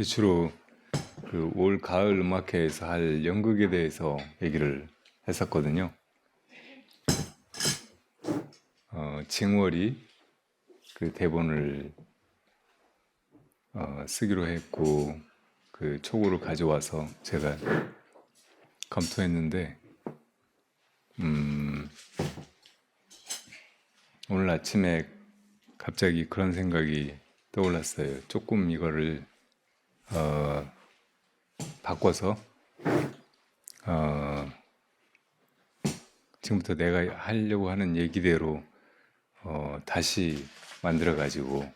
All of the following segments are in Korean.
주로 그 올 가을 음악회에서 할 연극에 대해서 얘기를 했었거든요. 징월이 그 대본을 쓰기로 했고 그 초고를 가져와서 제가 검토했는데 오늘 아침에 갑자기 그런 생각이 떠올랐어요. 조금 이거를 바꿔서 지금부터 내가 하려고 하는 얘기대로 다시 만들어 가지고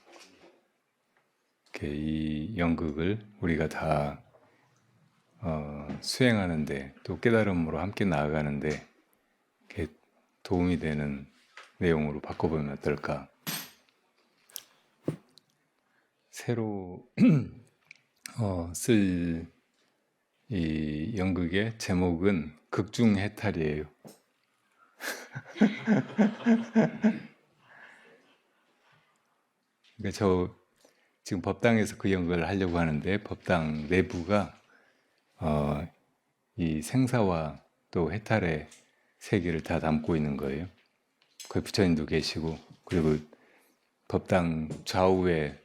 이 연극을 우리가 다 수행하는데 또 깨달음으로 함께 나아가는데 도움이 되는 내용으로 바꿔보면 어떨까? 새로 쓸 이 연극의 제목은 극중해탈이에요. 그러니까 저 지금 법당에서 그 연극을 하려고 하는데 법당 내부가 이 생사와 또 해탈의 세계를 다 담고 있는 거예요. 거기 부처님도 계시고 그리고 법당 좌우에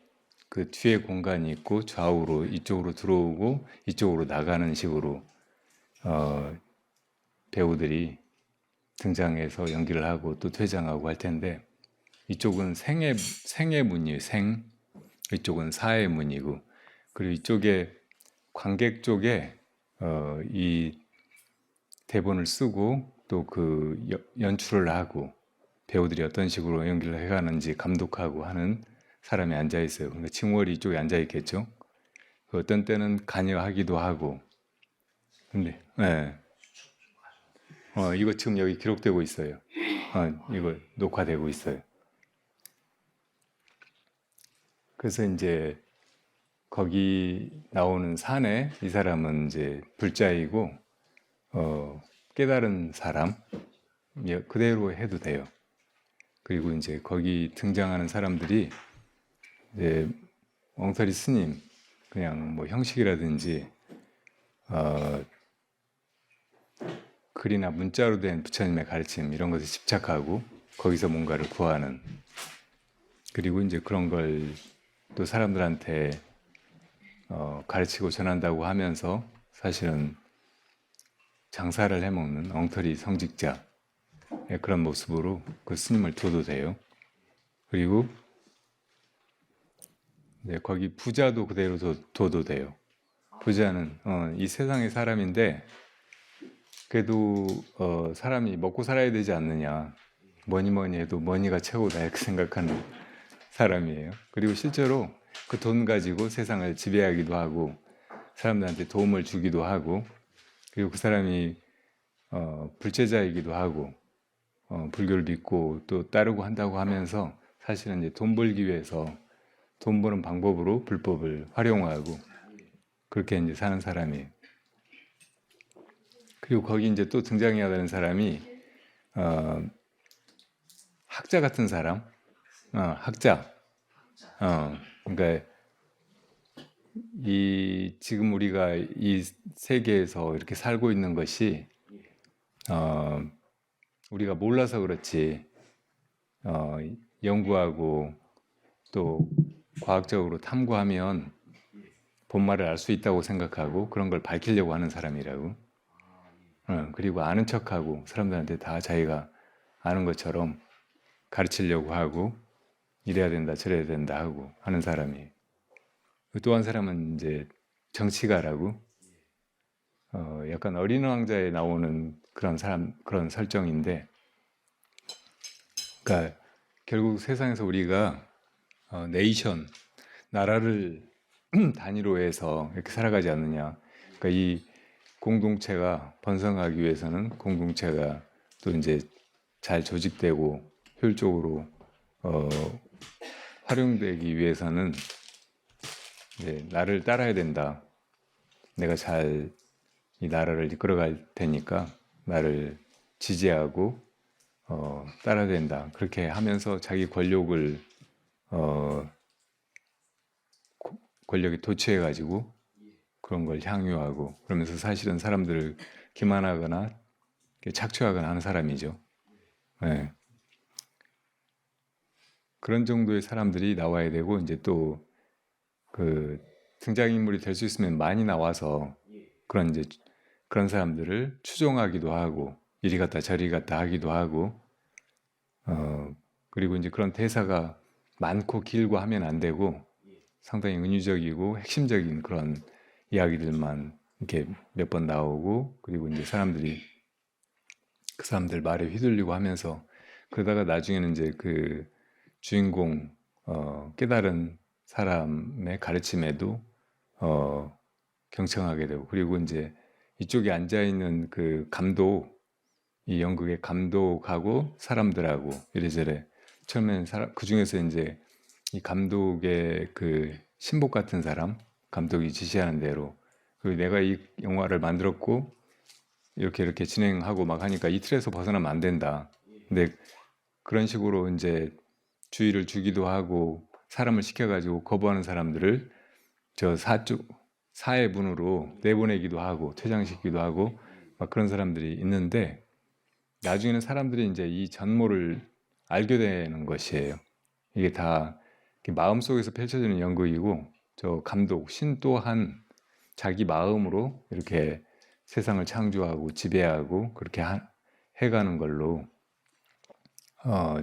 그 뒤에 공간이 있고 좌우로 이쪽으로 들어오고 이쪽으로 나가는 식으로 배우들이 등장해서 연기를 하고 또 퇴장하고 할 텐데 이쪽은 생의 문이에요. 생. 이쪽은 사의 문이고 그리고 이쪽에 관객 쪽에 이 대본을 쓰고 또 그 연출을 하고 배우들이 어떤 식으로 연기를 해가는지 감독하고 하는 사람이 앉아 있어요. 그러니까 칭월이 이쪽에 앉아 있겠죠. 어떤 때는 관여하기도 하고. 근데 이거 지금 여기 기록되고 있어요. 이거 녹화되고 있어요. 그래서 이제 거기 나오는 사내 이 사람은 이제 불자이고 깨달은 사람 그대로 해도 돼요. 그리고 이제 거기 등장하는 사람들이 이제 엉터리 스님 그냥 뭐 형식이라든지 글이나 문자로 된 부처님의 가르침 이런 것에 집착하고 거기서 뭔가를 구하는 그리고 이제 그런 걸 또 사람들한테 가르치고 전한다고 하면서 사실은 장사를 해먹는 엉터리 성직자 그런 모습으로 그 스님을 둬도 돼요. 그리고 거기 부자도 그대로 둬도 돼요. 부자는 이 세상의 사람인데 그래도 사람이 먹고 살아야 되지 않느냐. 뭐니 해도 머니가 최고다 이렇게 생각하는 사람이에요. 그리고 실제로 그 돈 가지고 세상을 지배하기도 하고 사람들한테 도움을 주기도 하고 그리고 그 사람이 불제자이기도 하고 불교를 믿고 또 따르고 한다고 하면서 사실은 이제 돈 벌기 위해서 돈 버는 방법으로 불법을 활용하고 그렇게 이제 사는 사람이에요. 그리고 거기 이제 또 등장해야 되는 사람이 학자 같은 사람, 학자. 그러니까 이 지금 우리가 이 세계에서 이렇게 살고 있는 것이 우리가 몰라서 그렇지 연구하고 또 과학적으로 탐구하면 본말을 알 수 있다고 생각하고 그런 걸 밝히려고 하는 사람이라고. 그리고 아는 척하고 사람들한테 다 자기가 아는 것처럼 가르치려고 하고 이래야 된다 저래야 된다 하고 하는 사람이. 또 한 사람은 이제 정치가라고 약간 어린 왕자에 나오는 그런 사람 그런 설정인데 그러니까 결국 세상에서 우리가 네이션 나라를 단위로 해서 이렇게 살아가지 않느냐. 그러니까 이 공동체가 번성하기 위해서는 공동체가 또 이제 잘 조직되고 효율적으로 활용되기 위해서는 이제 나를 따라야 된다. 내가 잘 이 나라를 이끌어갈 테니까 나를 지지하고 따라야 된다. 그렇게 하면서 자기 권력을 권력에 도취해가지고 그런 걸 향유하고 그러면서 사실은 사람들을 기만하거나 착취하거나 하는 사람이죠. 네. 그런 정도의 사람들이 나와야 되고 이제 또 그 등장인물이 될 수 있으면 많이 나와서 그런 이제 그런 사람들을 추종하기도 하고 이리 갔다 저리 갔다 하기도 하고 그리고 이제 그런 대사가 많고 길고 하면 안 되고 상당히 은유적이고 핵심적인 그런 이야기들만 이렇게 몇 번 나오고 그리고 이제 사람들이 그 사람들 말에 휘둘리고 하면서 그러다가 나중에는 이제 그 주인공 깨달은 사람의 가르침에도 경청하게 되고 그리고 이제 이쪽에 앉아 있는 그 감독 이 연극의 감독하고 사람들하고 이래저래 처음에는 그 중에서 이제 이 감독의 그 신복 같은 사람 감독이 지시하는 대로 그 내가 이 영화를 만들었고 이렇게 진행하고 막 하니까 이 틀에서 벗어나면 안 된다. 근데 그런 식으로 이제 주의를 주기도 하고 사람을 시켜가지고 거부하는 사람들을 저 사회 문으로 내보내기도 하고 퇴장시키기도 하고 막 그런 사람들이 있는데 나중에는 사람들이 이제 이 전모를 알게 되는 것이에요. 이게 다 마음속에서 펼쳐지는 연극이고 저 감독 신 또한 자기 마음으로 이렇게 세상을 창조하고 지배하고 그렇게 해가는 걸로 어,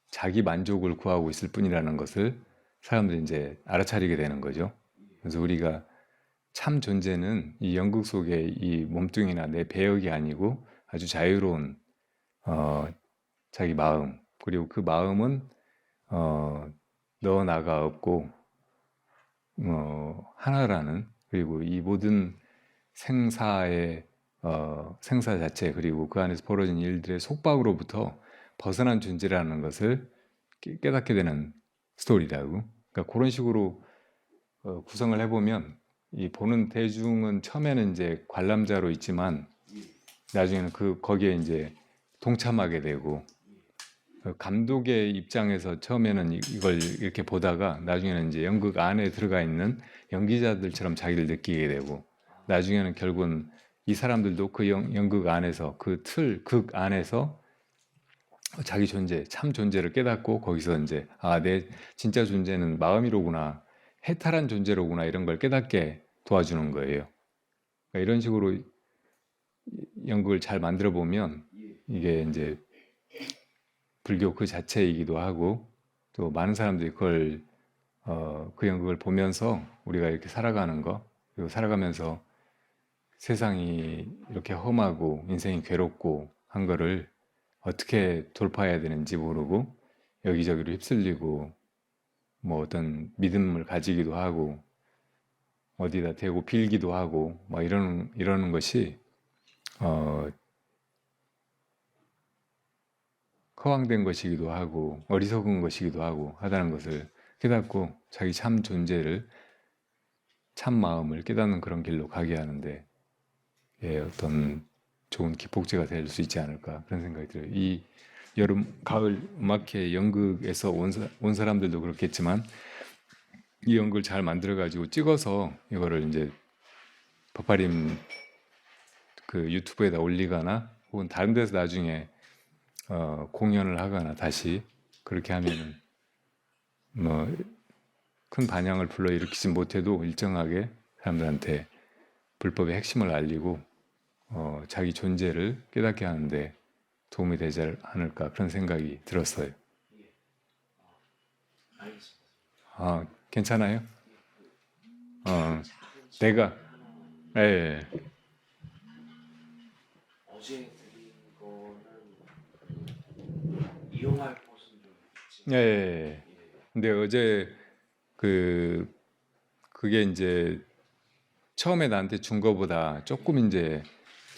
자기 만족을 구하고 있을 뿐이라는 것을 사람들이 이제 알아차리게 되는 거죠. 그래서 우리가 참 존재는 이 연극 속의 이 몸뚱이나 내 배역이 아니고 아주 자유로운 자기 마음 그리고 그 마음은 너 나가 없고 하나라는 그리고 이 모든 생사의 생사 자체 그리고 그 안에서 벌어진 일들의 속박으로부터 벗어난 존재라는 것을 깨닫게 되는 스토리라고. 그러니까 그런 식으로 구성을 해보면 이 보는 대중은 처음에는 이제 관람자로 있지만 나중에는 거기에 이제 동참하게 되고 감독의 입장에서 처음에는 이걸 이렇게 보다가 나중에는 이제 연극 안에 들어가 있는 연기자들처럼 자기를 느끼게 되고 나중에는 결국은 이 사람들도 그 연극 안에서 극 안에서 자기 존재, 참 존재를 깨닫고 거기서 이제 내 진짜 존재는 마음이로구나, 해탈한 존재로구나 이런 걸 깨닫게 도와주는 거예요. 그러니까 이런 식으로 연극을 잘 만들어 보면 이게 이제 불교 그 자체이기도 하고 또 많은 사람들이 그 연극을 보면서 우리가 이렇게 살아가는 거 그리고 살아가면서 세상이 이렇게 험하고 인생이 괴롭고 한 거를 어떻게 돌파해야 되는지 모르고 여기저기로 휩쓸리고 뭐 어떤 믿음을 가지기도 하고 어디다 대고 빌기도 하고 막 이러는 것이 허황된 것이기도 하고 어리석은 것이기도 하고 하다는 것을 깨닫고 자기 참 존재를 참 마음을 깨닫는 그런 길로 가게 하는데 어떤 좋은 기폭제가 될 수 있지 않을까 그런 생각이 들어요. 이 여름 가을 음악회 연극에서 온 사람들도 그렇겠지만 이 연극을 잘 만들어 가지고 찍어서 이거를 이제 버파림 그 유튜브에다 올리거나 혹은 다른 데서 나중에 공연을 하거나 다시 그렇게 하면은 뭐 큰 반향을 불러일으키지 못해도 일정하게 사람들한테 불법의 핵심을 알리고 자기 존재를 깨닫게 하는데 도움이 되지 않을까 그런 생각이 들었어요. 괜찮아요? 내가 예, 예. 어제 드린 거는 이용할 곳은 좀 예, 있지만 예. 근데 어제 그게 이제 처음에 나한테 준 거보다 조금 이제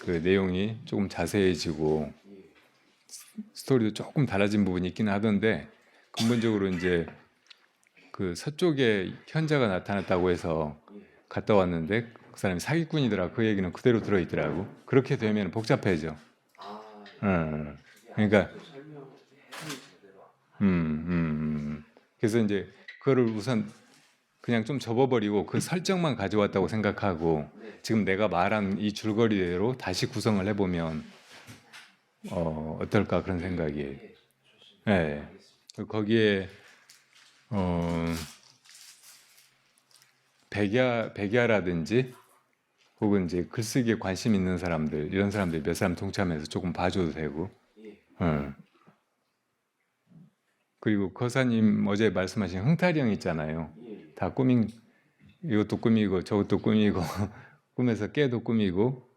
그 내용이 조금 자세해지고 스토리도 조금 달라진 부분이 있기는 하던데 근본적으로 이제 그 서쪽에 현자가 나타났다고 해서 갔다 왔는데 그 사람이 사기꾼이더라 그 얘기는 그대로 들어있더라고. 그렇게 되면 복잡해져. 어, 그러니까 아직도 설명을 제대로 그래서 이제 그거를 우선 그냥 좀 접어버리고 그 설정만 가져왔다고 생각하고 네. 지금 내가 말한 이 줄거리대로 다시 구성을 해보면 어떨까 그런 생각이에요. 네. 좋습니다. 예. 알겠습니다. 거기에 백야라든지 혹은 이제 글쓰기에 관심 있는 사람들 이런 사람들 몇 사람 동참해서 조금 봐줘도 되고. 예. 그리고 거사님 어제 말씀하신 흥탈형 있잖아요. 예. 다 꾸민 이것도 꾸미고 저것도 꾸미고 꿈에서 깨도 꾸미고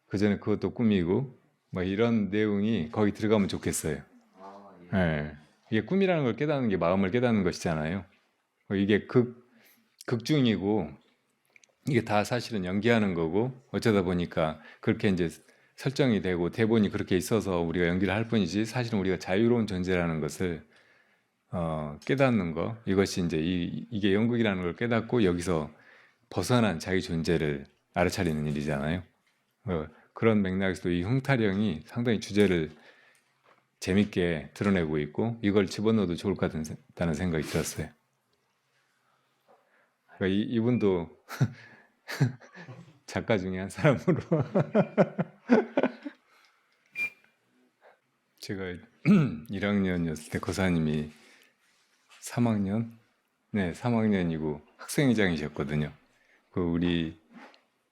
그 전에 그것도 꾸미고 뭐 이런 내용이 거기 들어가면 좋겠어요. 아, 예. 예. 이게 꿈이라는 걸 깨닫는 게 마음을 깨닫는 것이잖아요. 이게 극중이고 이게 다 사실은 연기하는 거고 어쩌다 보니까 그렇게 이제 설정이 되고 대본이 그렇게 있어서 우리가 연기를 할 뿐이지 사실은 우리가 자유로운 존재라는 것을 깨닫는 거 이것이 이제 이게 연극이라는 걸 깨닫고 여기서 벗어난 자기 존재를 알아차리는 일이잖아요. 그런 맥락에서도 이 흥타령이 상당히 주제를 재밌게 드러내고 있고 이걸 집어넣어도 좋을 것 같다는 생각이 들었어요. 그러니까 이분도 작가 중에 한 사람으로 제가 1학년이었을 때 거사님이 3학년? 네, 3학년이고 학생회장이셨거든요. 그 우리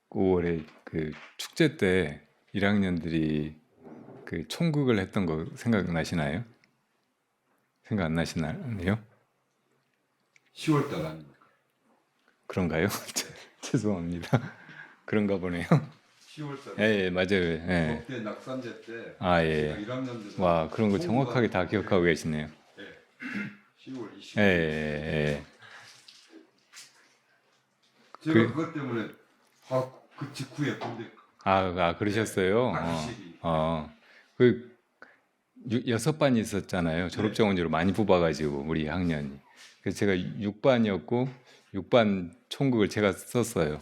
5월에 그 축제 때 1학년들이 그 총극을 했던 거 생각나시나요? 생각 안 나시나요? 10월달 아닙니까? 그런가요? 죄송합니다. 그런가 보네요. 10월달. 예, 맞아요. 예. 그때 낙산제 때 아, 예. 1학년 때 와, 그런 거 정확하게 다 기억하고 계시네요. 10월 20일. 예, 예, 제가 그것 때문에 그 직후에 군대 그러셨어요? 가기식이. 그 6반이 있었잖아요. 졸업정원제로 많이 뽑아가지고 우리 학년이. 그래서 제가 6반이었고 6반 총극을 제가 썼어요.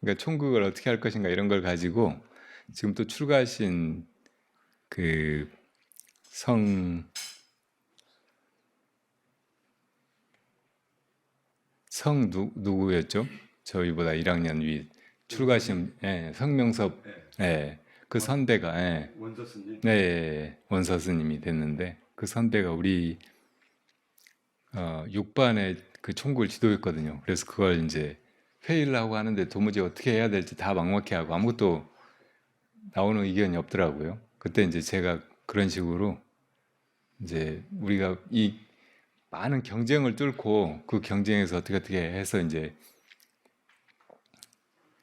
그러니까 총극을 어떻게 할 것인가 이런 걸 가지고 지금 또 출가하신 그 누구였죠? 저희보다 1학년 위 출가하신 성명섭 그 선배가 원서 스님. 네, 원서 스님이 됐는데 그 선배가 우리 6반의 그 총국을 지도했거든요. 그래서 그걸 이제 회의를 하고 하는데 도무지 어떻게 해야 될지 다 막막해하고 아무것도 나오는 의견이 없더라고요. 그때 이제 제가 그런 식으로 이제 우리가 이 많은 경쟁을 뚫고 그 경쟁에서 어떻게 해서 이제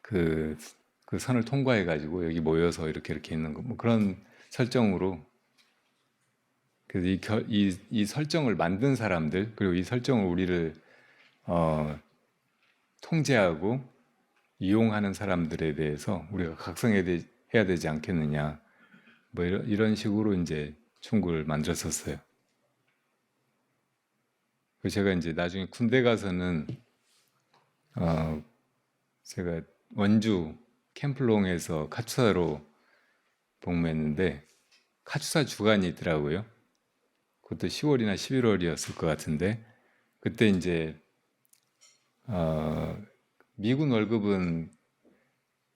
그 선을 통과해 가지고 여기 모여서 이렇게 있는 거 뭐 그런 설정으로 그래서 이 설정을 만든 사람들 그리고 이 설정을 우리를 통제하고 이용하는 사람들에 대해서 우리가 각성해야 되지 않겠느냐 뭐 이런 식으로 이제 충고를 만들었었어요. 그래서 제가 이제 나중에 군대 가서는 제가 원주 캠플롱에서 카투사로 복무했는데 카투사 주간이 있더라고요. 그것도 10월이나 11월이었을 것 같은데 그때 이제 미군 월급은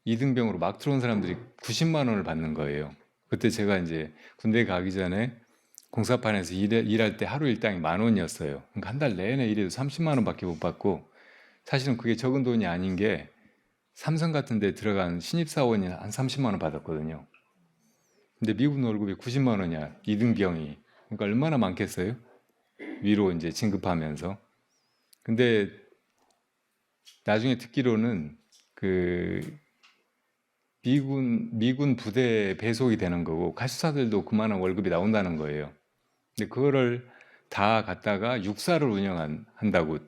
이등병으로 막 들어온 사람들이 90만 원을 받는 거예요. 그때 제가 이제 군대 가기 전에 공사판에서 일할 때 하루 일당이 10,000원이었어요. 그러니까 한 달 내내 일해도 30만 원밖에 못 받고 사실은 그게 적은 돈이 아닌 게 삼성 같은 데 들어간 신입사원이 한 30만 원 받았거든요. 근데 미군 월급이 90만 원이야. 이등병이. 그러니까 얼마나 많겠어요? 위로 이제 진급하면서. 근데 나중에 듣기로는 그 미군 부대에 배속이 되는 거고 가수사들도 그만한 월급이 나온다는 거예요. 근데 그거를 다 갖다가 육사를 운영한다고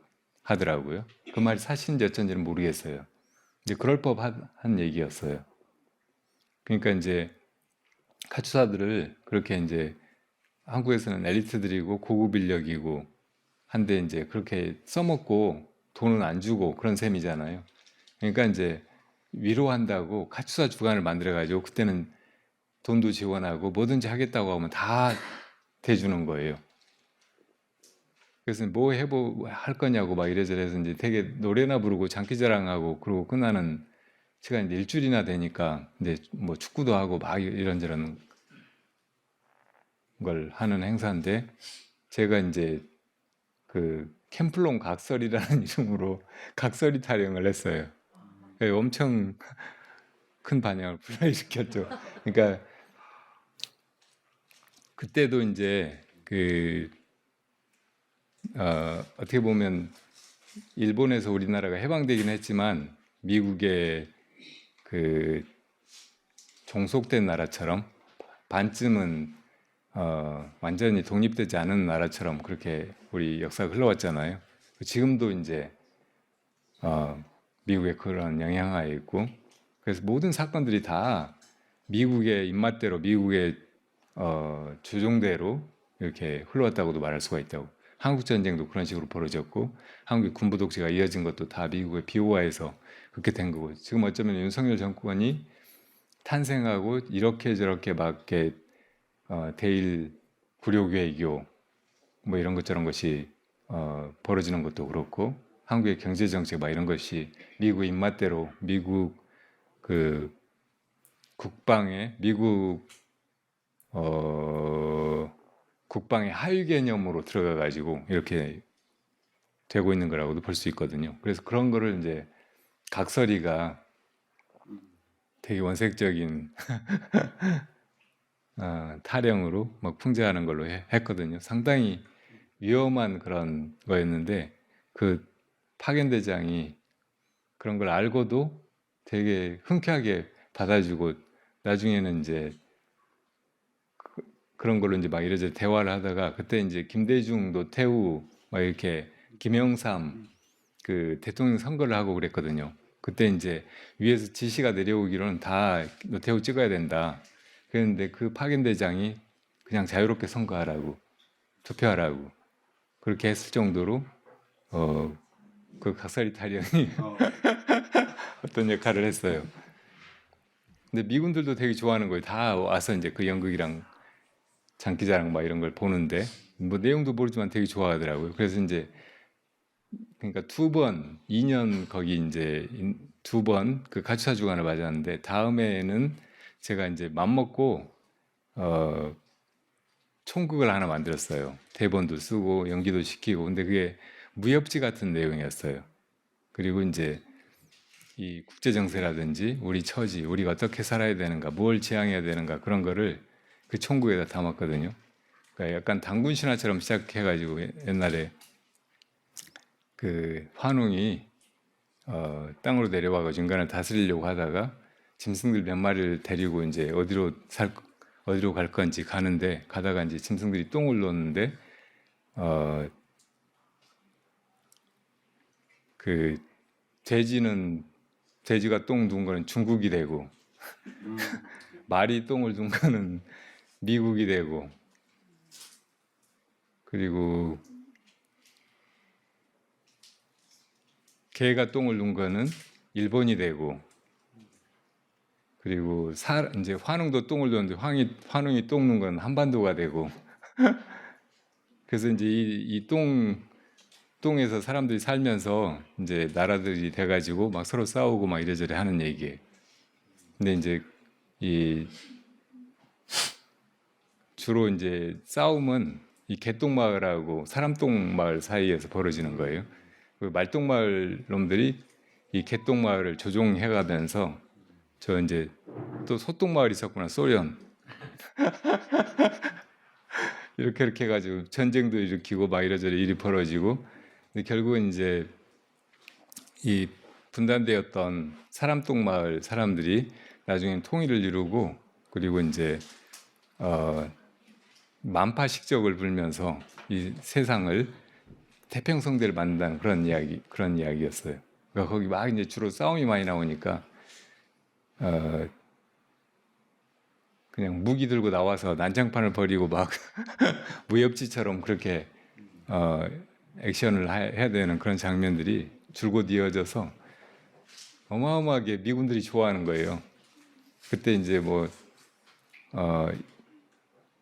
하더라고요. 그 말이 사실인지 어쩐지는 모르겠어요. 이제 그럴 법한 얘기였어요. 그러니까 이제 카투사들을 그렇게 이제 한국에서는 엘리트들이고 고급 인력이고 한데 이제 그렇게 써먹고 돈은 안 주고 그런 셈이잖아요. 그러니까 이제 위로한다고 카투사 주간을 만들어가지고 그때는 돈도 지원하고 뭐든지 하겠다고 하면 다 대주는 거예요. 그래서 뭐 할 거냐고 막 이래저래 해서 이제 되게 노래나 부르고 장기자랑하고 그러고 끝나는 시간이 이제 일주일이나 되니까 이제 뭐 축구도 하고 막 이런저런 걸 하는 행사인데 제가 이제 그 캠플롱 각설이라는 이름으로 각설이 타령을 했어요. 엄청 큰 반향을 불러일으켰죠. 그러니까 그때도 이제 어떻게 보면 일본에서 우리나라가 해방되긴 했지만 미국의 그 종속된 나라처럼 반쯤은 완전히 독립되지 않은 나라처럼 그렇게 우리 역사가 흘러왔잖아요. 지금도 이제 미국의 그런 영향하에 있고 그래서 모든 사건들이 다 미국의 입맛대로 미국의 주종대로 이렇게 흘러왔다고도 말할 수가 있다고. 한국 전쟁도 그런 식으로 벌어졌고 한국의 군부 독재가 이어진 것도 다 미국의 비호화에서 그렇게 된 거고 지금 어쩌면 윤석열 정권이 탄생하고 이렇게 저렇게 막 이렇게 대일 구룡외교 뭐 이런 것 저런 것이 벌어지는 것도 그렇고 한국의 경제 정책 막 이런 것이 미국 입맛대로 미국 그 국방의 미국 국방의 하위 개념으로 들어가 가지고 이렇게 되고 있는 거라고도 볼 수 있거든요. 그래서 그런 거를 이제 각설이가 되게 원색적인 타령으로 막 풍자하는 걸로 했거든요. 상당히 위험한 그런 거였는데 그 파견대장이 그런 걸 알고도 되게 흔쾌하게 받아주고 나중에는 이제 그런 걸로 이제 막 이래저래 대화를 하다가 그때 이제 김대중, 노태우 막 이렇게 김영삼 그 대통령 선거를 하고 그랬거든요. 그때 이제 위에서 지시가 내려오기로는 다 노태우 찍어야 된다. 그랬는데 그 파견대장이 그냥 자유롭게 선거하라고 투표하라고 그렇게 했을 정도로 그 각설이 타령이 어떤 역할을 했어요. 근데 미군들도 되게 좋아하는 거예요. 다 와서 이제 그 연극이랑 장기자랑 막 이런 걸 보는데 뭐 내용도 모르지만 되게 좋아하더라고요. 그래서 이제 그러니까 2번, 2년 거기 이제 2번 그 가주사 주간을 맞았는데 다음에는 제가 이제 맘먹고 총극을 하나 만들었어요. 대본도 쓰고 연기도 시키고 근데 그게 무협지 같은 내용이었어요. 그리고 이제 이 국제 정세라든지 우리 처지, 우리가 어떻게 살아야 되는가, 뭘 지향해야 되는가 그런 거를 그 총극에다 담았거든요. 그러니까 약간 단군 신화처럼 시작해가지고 옛날에 그 환웅이 땅으로 내려와가지고 인간을 다스리려고 하다가 짐승들 몇 마리를 데리고 이제 어디로 갈 건지 가는데 가다가 이제 짐승들이 똥을 놓는데 그 돼지가 똥 둔 거는 중국이 되고 말이 똥을 둔 거는 미국이 되고 그리고 개가 똥을 둔 거는 일본이 되고 그리고 이제 환웅도 똥을 뒀는데 환웅이 똥 둔 건 한반도가 되고 그래서 이제 이 똥에서 사람들이 살면서 이제 나라들이 돼가지고 막 서로 싸우고 막 이래저래 하는 얘기예요. 근데 이제 이 주로 이제 싸움은 이 개똥마을하고 사람똥마을 사이에서 벌어지는 거예요. 그 말똥마을 놈들이 이 개똥마을을 조종해가면서 저 이제 또 소똥마을이 있었구나 소련 이렇게 해가지고 전쟁도 일으키고 막 이래저래 일이 벌어지고 근데 결국은 이제 이 분단되었던 사람똥마을 사람들이 나중엔 통일을 이루고 그리고 이제 만파식적을 불면서 이 세상을 태평성대를 만든다는 그런 이야기였어요. 그러니까 거기 막 이제 주로 싸움이 많이 나오니까 그냥 무기 들고 나와서 난장판을 벌이고 막 무협지처럼 그렇게 액션을 해야 되는 그런 장면들이 줄곧 이어져서 어마어마하게 미군들이 좋아하는 거예요. 그때 이제 뭐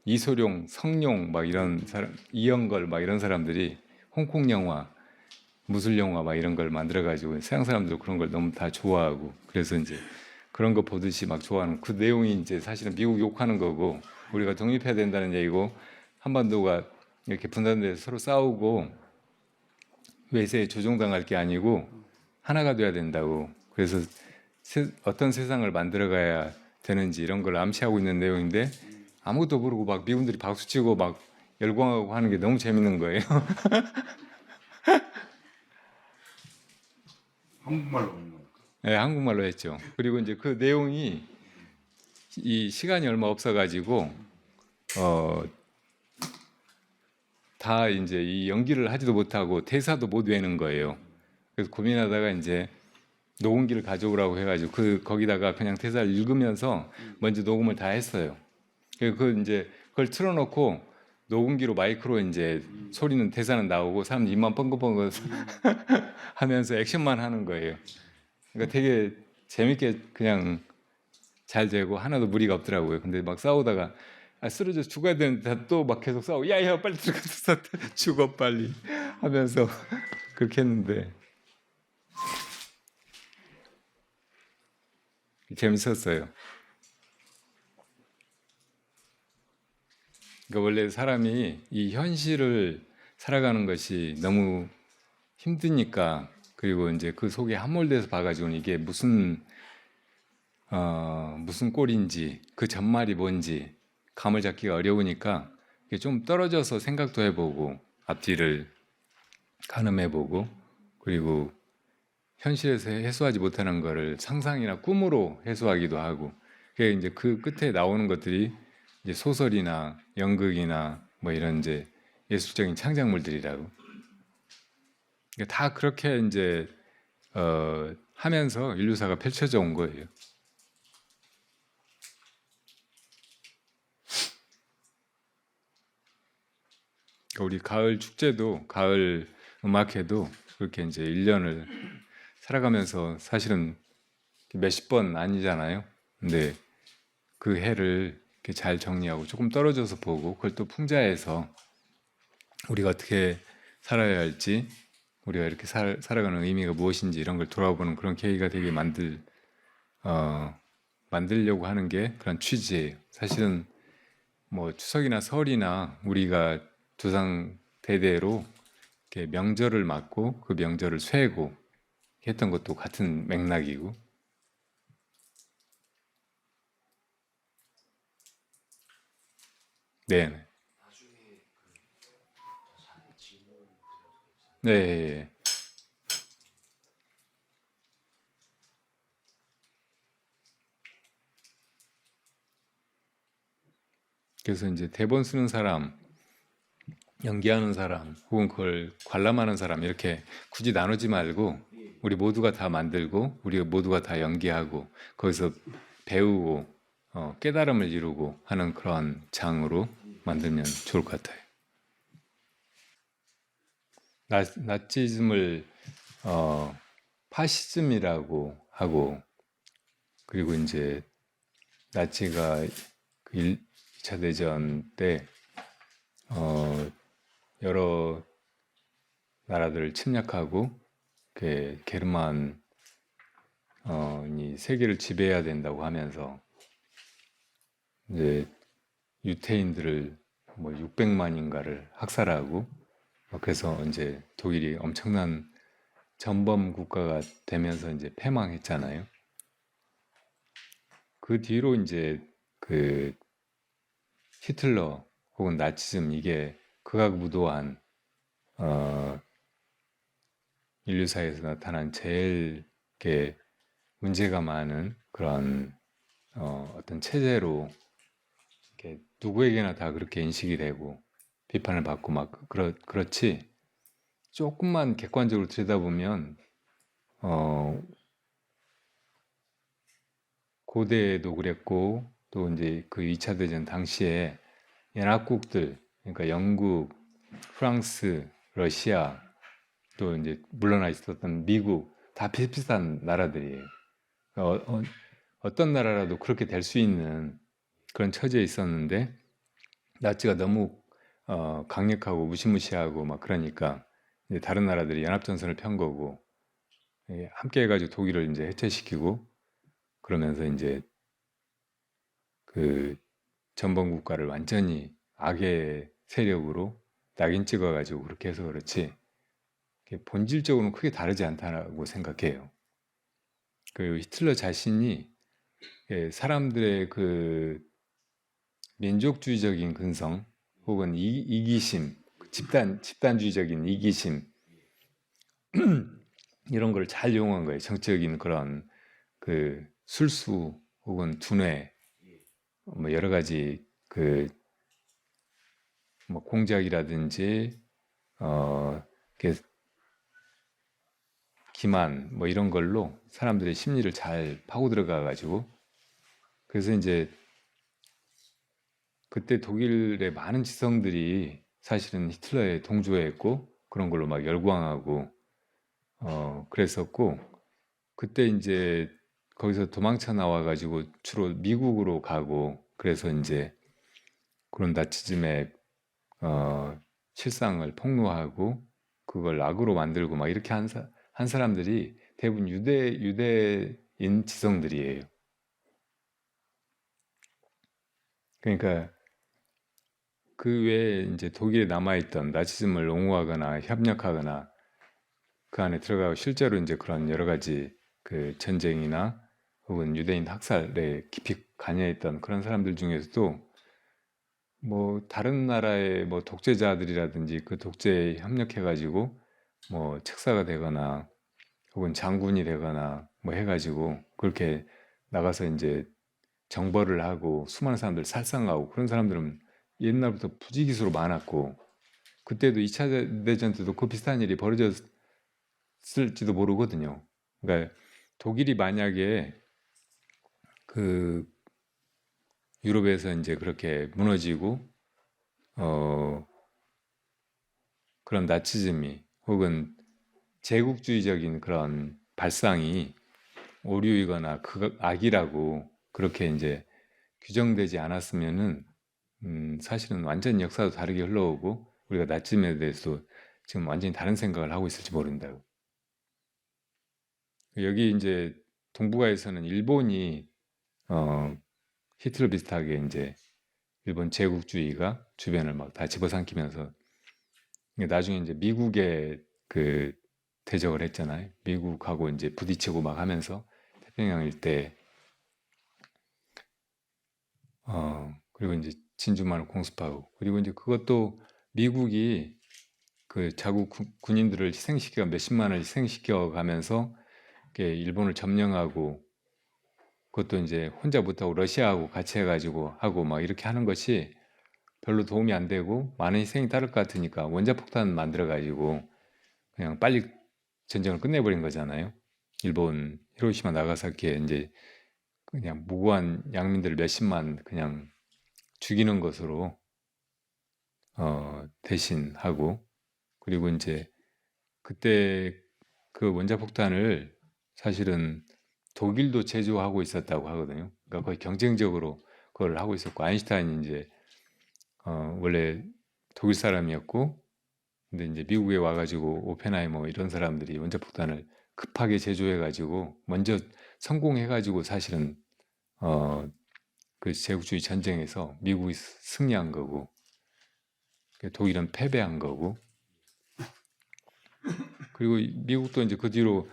이소룡, 성룡 막 이런 사람, 이영걸 막 이런 사람들이 홍콩 영화, 무술 영화 막 이런 걸 만들어 가지고 서양 사람들 그런 걸 너무 다 좋아하고 그래서 이제 그런 거 보듯이 막 좋아하는 그 내용이 이제 사실은 미국 욕하는 거고 우리가 독립해야 된다는 얘기고 한반도가 이렇게 분단돼서 서로 싸우고 외세에 조종당할 게 아니고 하나가 돼야 된다고 그래서 어떤 세상을 만들어 가야 되는지 이런 걸 암시하고 있는 내용인데 아무것도 모르고 막 미군들이 박수치고 막 열광하고 하는 게 너무 재밌는 거예요. 한국말로 하는 거. 네, 한국말로 했죠. 그리고 이제 그 내용이 이 시간이 얼마 없어가지고 다 이제 이 연기를 하지도 못하고 대사도 못 외는 거예요. 그래서 고민하다가 이제 녹음기를 가져오라고 해가지고 거기다가 그냥 대사를 읽으면서 먼저 녹음을 다 했어요. 그 이제 그걸 틀어놓고 녹음기로 마이크로 이제 소리는 대사는 나오고 사람 입만 뻥긋뻥긋 하면서 액션만 하는 거예요. 그러니까 되게 재밌게 그냥 잘 되고 하나도 무리가 없더라고요. 근데 막 싸우다가 쓰러져 죽어야 되는데 또 막 계속 싸우고 야야 빨리 들어가서 죽어 빨리 하면서 그렇게 했는데 재밌었어요. 그러니까 원래 사람이 이 현실을 살아가는 것이 너무 힘드니까 그리고 이제 그 속에 함몰돼서 봐가지고는 이게 무슨 꼴인지 그 전말이 뭔지 감을 잡기가 어려우니까 이게 좀 떨어져서 생각도 해보고 앞뒤를 가늠해보고 그리고 현실에서 해소하지 못하는 거를 상상이나 꿈으로 해소하기도 하고 그게 이제 그 끝에 나오는 것들이 이제 소설이나 연극이나 뭐 이런 이제 예술적인 창작물들이라고 그러니까 다 그렇게 이제 하면서 인류사가 펼쳐져 온 거예요. 그러니까 우리 가을 축제도 가을 음악회도 그렇게 이제 1년을 살아가면서 사실은 몇십 번 아니잖아요. 근데 그 해를 이렇게 잘 정리하고 조금 떨어져서 보고 그걸 또 풍자해서 우리가 어떻게 살아야 할지 우리가 이렇게 살아가는 의미가 무엇인지 이런 걸 돌아보는 그런 계기가 되게 만들려고 하는 게 그런 취지예요. 사실은 뭐 추석이나 설이나 우리가 조상 대대로 이렇게 명절을 맞고 그 명절을 쇠고 했던 것도 같은 맥락이고 네. 나중에 저 사회 질문 드려도 네. 괜찮아요? 그래서 이제 대본 쓰는 사람, 연기하는 사람, 혹은 그걸 관람하는 사람 이렇게 굳이 나누지 말고 우리 모두가 다 만들고 우리 모두가 다 연기하고 거기서 배우고 깨달음을 이루고 하는 그런 장으로 만들면 좋을 것 같아요. 나치즘을 파시즘이라고 하고 그리고 이제 나치가 1차 대전 때 여러 나라들을 침략하고 게르만이 세계를 지배해야 된다고 하면서 이제 유태인들을 뭐 600만인가를 학살하고 그래서 이제 독일이 엄청난 전범 국가가 되면서 이제 패망했잖아요. 그 뒤로 이제 그 히틀러 혹은 나치즘 이게 극악무도한 인류사에서 나타난 제일 문제가 많은 그런 어떤 체제로 이렇게 누구에게나 다 그렇게 인식이 되고 비판을 받고 막 그렇지 조금만 객관적으로 들여다보면 고대에도 그랬고 또 이제 그 2차 대전 당시에 연합국들 그러니까 영국, 프랑스, 러시아 또 이제 물러나 있었던 미국 다 비슷비슷한 나라들이에요. 어떤 나라라도 그렇게 될 수 있는 그런 처지에 있었는데 나치가 너무 강력하고 무시무시하고 막 그러니까 이제 다른 나라들이 연합전선을 편 거고 함께 해가지고 독일을 이제 해체시키고 그러면서 이제 그 전범 국가를 완전히 악의 세력으로 낙인 찍어가지고 그렇게 해서 그렇지 본질적으로는 크게 다르지 않다고 생각해요. 그 히틀러 자신이 사람들의 그 민족주의적인 근성 혹은 이기심, 집단주의적인 이기심 이런 걸 잘 이용한 거예요. 정치적인 그런 그 술수 혹은 두뇌 뭐 여러 가지 그 뭐 공작이라든지 이렇게 기만 뭐 이런 걸로 사람들의 심리를 잘 파고 들어가 가지고 그래서 이제 그때 독일의 많은 지성들이 사실은 히틀러에 동조했고 그런 걸로 막 열광하고 그랬었고 그때 이제 거기서 도망쳐 나와 가지고 주로 미국으로 가고 그래서 이제 그런 나치즘의 실상을 폭로하고 그걸 악으로 만들고 막 이렇게 한 사람들이 대부분 유대인 지성들이에요. 그러니까 그 외에 이제 독일에 남아있던 나치즘을 옹호하거나 협력하거나 그 안에 들어가고 실제로 이제 그런 여러 가지 그 전쟁이나 혹은 유대인 학살에 깊이 관여했던 그런 사람들 중에서도 뭐 다른 나라의 뭐 독재자들이라든지 그 독재에 협력해가지고 뭐 책사가 되거나 혹은 장군이 되거나 뭐 해가지고 그렇게 나가서 이제 정벌을 하고 수많은 사람들 살상하고 그런 사람들은 옛날부터 부지기수로 많았고 그때도 2차 대전 때도 그 비슷한 일이 벌어졌을지도 모르거든요. 그러니까 독일이 만약에 그 유럽에서 이제 그렇게 무너지고 그런 나치즘이 혹은 제국주의적인 그런 발상이 오류이거나 그 악이라고 그렇게 이제 규정되지 않았으면은 사실은 완전 역사도 다르게 흘러오고 우리가 나치즘에 대해서 지금 완전히 다른 생각을 하고 있을지 모른다고. 여기 이제 동북아에서는 일본이 어, 히틀러 비슷하게 이제 일본 제국주의가 주변을 막 다 집어삼키면서 나중에 이제 미국에 그 대적을 했잖아요. 미국하고 이제 부딪히고 막 하면서 태평양 일대 그리고 이제 진주만을 공습하고 그리고 이제 그것도 미국이 그 자국 군인들을 희생시켜 몇십만을 희생시켜 가면서 일본을 점령하고 그것도 이제 혼자 못하고 러시아하고 같이 해가지고 하고 막 이렇게 하는 것이 별로 도움이 안 되고 많은 희생이 따를 것 같으니까 원자폭탄 만들어가지고 그냥 빨리 전쟁을 끝내버린 거잖아요. 일본 히로시마 나가사키에 이제 그냥 무고한 양민들 몇십만 그냥 죽이는 것으로 대신하고 그리고 이제 그때 그 원자폭탄을 사실은 독일도 제조하고 있었다고 하거든요. 그러니까 거의 경쟁적으로 그걸 하고 있었고 아인슈타인이 이제 원래 독일 사람이었고 근데 이제 미국에 와가지고 오펜하이머 이런 사람들이 원자폭탄을 급하게 제조해가지고 먼저 성공해가지고 사실은 그 제국주의 전쟁에서 미국이 승리한 거고 독일은 패배한 거고 그리고 미국도 이제 그 뒤로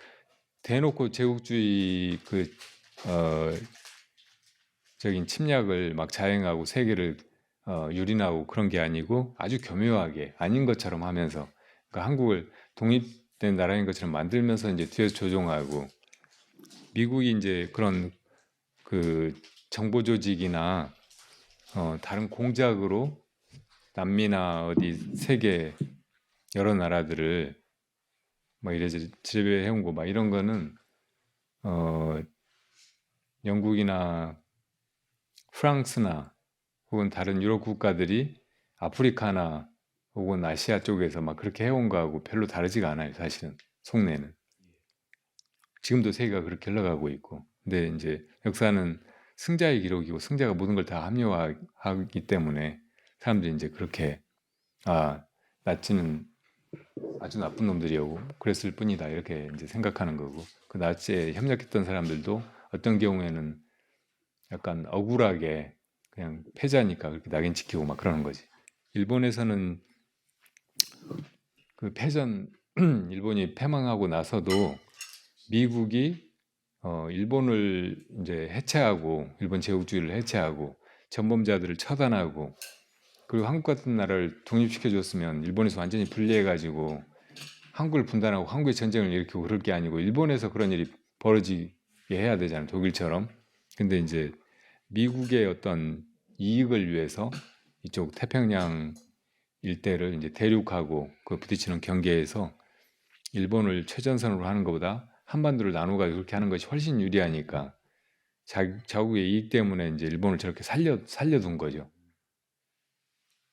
대놓고 제국주의 그 적인 침략을 막 자행하고 세계를 유린하고 그런 게 아니고 아주 교묘하게 아닌 것처럼 하면서 그러니까 한국을 독립된 나라인 것처럼 만들면서 이제 뒤에서 조종하고 미국이 이제 그런 그 정보 조직이나 다른 공작으로 남미나 어디 세계 여러 나라들을 막 이래저래 지배해온 거 막 이런 거는 영국이나 프랑스나 혹은 다른 유럽 국가들이 아프리카나 혹은 아시아 쪽에서 막 그렇게 해온 거하고 별로 다르지가 않아요, 사실은 속내는. 지금도 세계가 그렇게 흘러가고 있고. 근데 이제 역사는 승자의 기록이고 승자가 모든 걸 다 합리화하기 때문에 사람들이 이제 그렇게 아 나치는 아주 나쁜 놈들이었고 그랬을 뿐이다 이렇게 이제 생각하는 거고 그 나치에 협력했던 사람들도 어떤 경우에는 약간 억울하게 그냥 패자니까 그렇게 낙인 찍히고 막 그러는 거지. 일본에서는 그 패전 일본이 패망하고 나서도 미국이 일본을 이제 해체하고 일본 제국주의를 해체하고 전범자들을 처단하고 그리고 한국 같은 나라를 독립시켜 줬으면 일본에서 완전히 분리해가지고 한국을 분단하고 한국의 전쟁을 일으키고 그럴 게 아니고 일본에서 그런 일이 벌어지게 해야 되잖아요. 독일처럼. 근데 이제 미국의 어떤 이익을 위해서 이쪽 태평양 일대를 이제 대륙하고 그 부딪히는 경계에서 일본을 최전선으로 하는 것보다 한반도를 나누어가지고 그렇게 하는 것이 훨씬 유리하니까 자국의 이익 때문에 이제 일본을 저렇게 살려둔 거죠.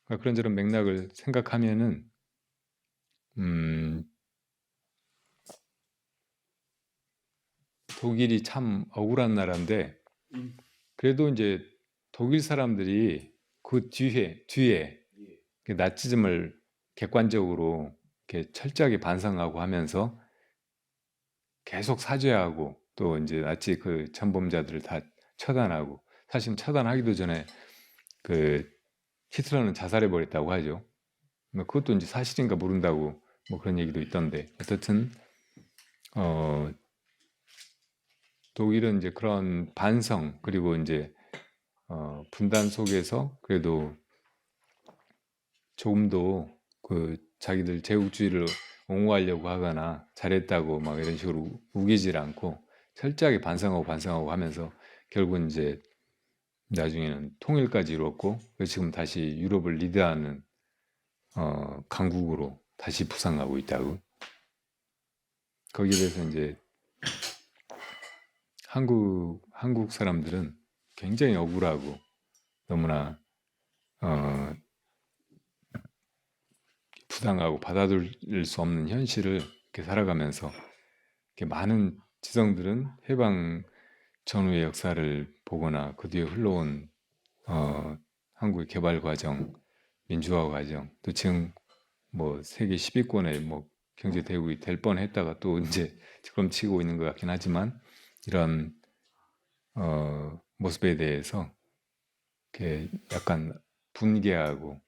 그러니까 그런저런 맥락을 생각하면은 독일이 참 억울한 나라인데 그래도 이제 독일 사람들이 그 뒤에 예. 그 나치즘을 객관적으로 이렇게 철저하게 반성하고 하면서 계속 사죄하고 또 이제 나치 그 전범자들을 다 처단하고 사실 처단하기도 전에 그 히틀러는 자살해 버렸다고 하죠. 뭐 그것도 이제 사실인가 모른다고 뭐 그런 얘기도 있던데 어떻든 독일은 이제 그런 반성 그리고 이제 분단 속에서 그래도 조금도 그 자기들 제국주의를 옹호하려고 하거나 잘했다고 막 이런 식으로 우기질 않고 철저하게 반성하고 하면서 결국은 이제 나중에는 통일까지 이루었고 지금 다시 유럽을 리드하는 강국으로 다시 부상하고 있다고. 거기에 대해서 이제 한국 사람들은 굉장히 억울하고 너무나 부당하고 받아들일 수 없는 현실을 이렇게 살아가면서 이렇게 많은 지성들은 해방 전후의 역사를 보거나 그 뒤에 흘러온 한국의 개발 과정, 민주화 과정, 또 지금 뭐 세계 10위권에 뭐 경제 대국이 될 뻔했다가 또 이제 지금 치고 있는 것 같긴 하지만 이런 모습에 대해서 이렇게 약간 분개하고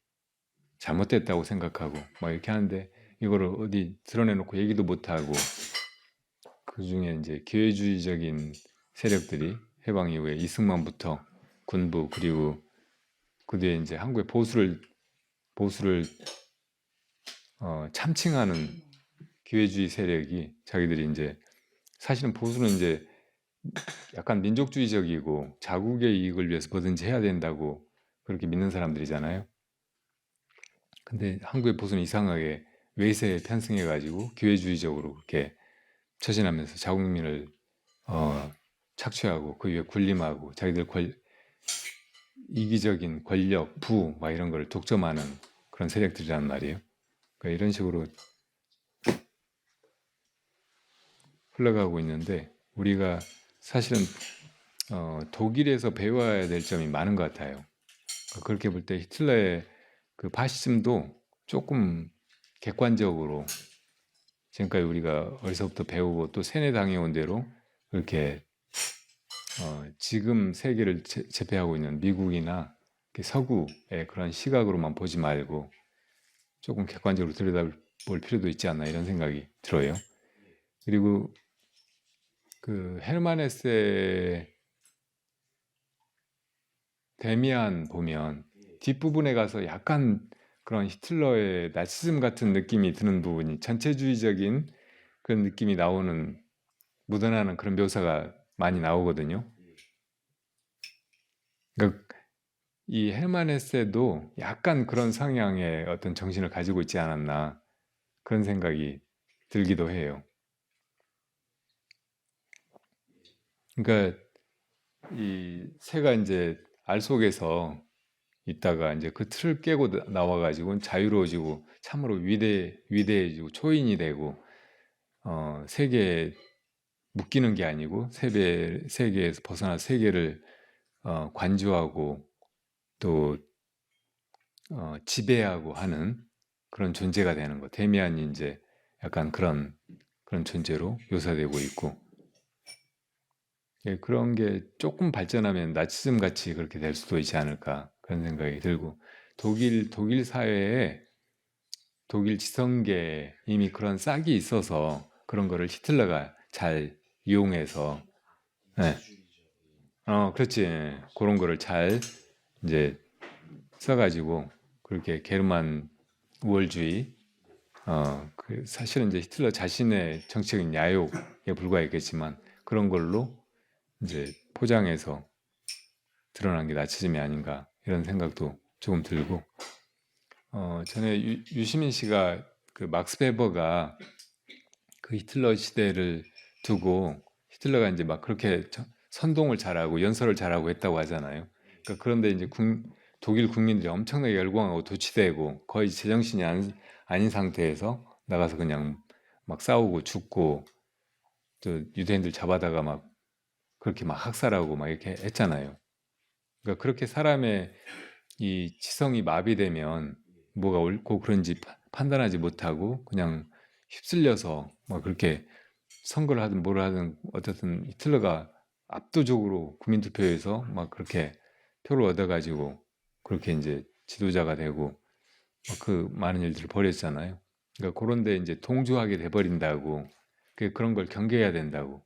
잘못됐다고 생각하고 막 이렇게 하는데 이거를 어디 드러내놓고 얘기도 못하고 그 중에 이제 기회주의적인 세력들이 해방 이후에 이승만부터 군부 그리고 그 뒤에 이제 한국의 보수를 참칭하는 기회주의 세력이 자기들이 이제 사실은 보수는 이제 약간 민족주의적이고 자국의 이익을 위해서 뭐든지 해야 된다고 그렇게 믿는 사람들이잖아요. 근데 한국의 보수는 이상하게 외세에 편승해가지고 기회주의적으로 그렇게 처신하면서 자국민을 착취하고 그 위에 군림하고 자기들 이기적인 권력, 부 막 이런 걸 독점하는 그런 세력들이란 말이에요. 그러니까 이런 식으로 흘러가고 있는데 우리가 사실은 독일에서 배워야 될 점이 많은 것 같아요. 그렇게 볼 때 히틀러의 그 파시즘도 조금 객관적으로 지금까지 우리가 어디서부터 배우고 또 세뇌당해온 대로 그렇게 지금 세계를 제패하고 있는 미국이나 서구의 그런 시각으로만 보지 말고 조금 객관적으로 들여다볼 필요도 있지 않나 이런 생각이 들어요. 그리고 그 헤르만 헤세 데미안 보면 뒷부분에 가서 약간 그런 히틀러의 나치즘 같은 느낌이 드는 부분이 전체주의적인 그런 느낌이 나오는 묻어나는 그런 묘사가 많이 나오거든요. 그러니까 이 헤르만 헤세도 약간 그런 성향의 어떤 정신을 가지고 있지 않았나 그런 생각이 들기도 해요. 그러니까 이 새가 이제 알 속에서 있다가 이제 그 틀을 깨고 나와가지고 자유로워지고 참으로 위대해지고 초인이 되고 세계에 묶이는 게 아니고 세계에서 벗어나 세계를 관주하고 또 지배하고 하는 그런 존재가 되는 거. 데미안이 이제 약간 그런 존재로 묘사되고 있고, 예, 그런 게 조금 발전하면 나치즘 같이 그렇게 될 수도 있지 않을까 그런 생각이 들고, 독일 사회에 독일 지성계에 이미 그런 싹이 있어서 그런 거를 히틀러가 잘 이용해서, 예, 민주주의적인 그렇지. 그런 거를 잘 이제 써가지고 그렇게 게르만 우월주의, 사실은 이제 히틀러 자신의 정치적인 야욕에 불과했겠지만 그런 걸로 이제 포장해서 드러난 게 나치즘이 아닌가 이런 생각도 조금 들고, 전에 유시민 씨가 그 막스 베버가 그 히틀러 시대를 두고 히틀러가 이제 막 그렇게 선동을 잘하고 연설을 잘하고 했다고 하잖아요. 그러니까 그런데 이제 독일 국민들이 엄청나게 열광하고 도취되고 거의 제정신이 아닌 상태에서 나가서 그냥 막 싸우고 죽고 또 유대인들 잡아다가 막 그렇게 막 학살하고 막 이렇게 했잖아요. 그러니까 그렇게 사람의 이 지성이 마비되면 뭐가 옳고 그른지 판단하지 못하고 그냥 휩쓸려서 막 그렇게 선거를 하든 뭘 하든 어쨌든 히틀러가 압도적으로 국민 투표에서 막 그렇게 표를 얻어가지고 그렇게 이제 지도자가 되고 그 많은 일들을 벌였잖아요. 그러니까 그런데 이제 동조하게 돼버린다고, 그런 걸 경계해야 된다고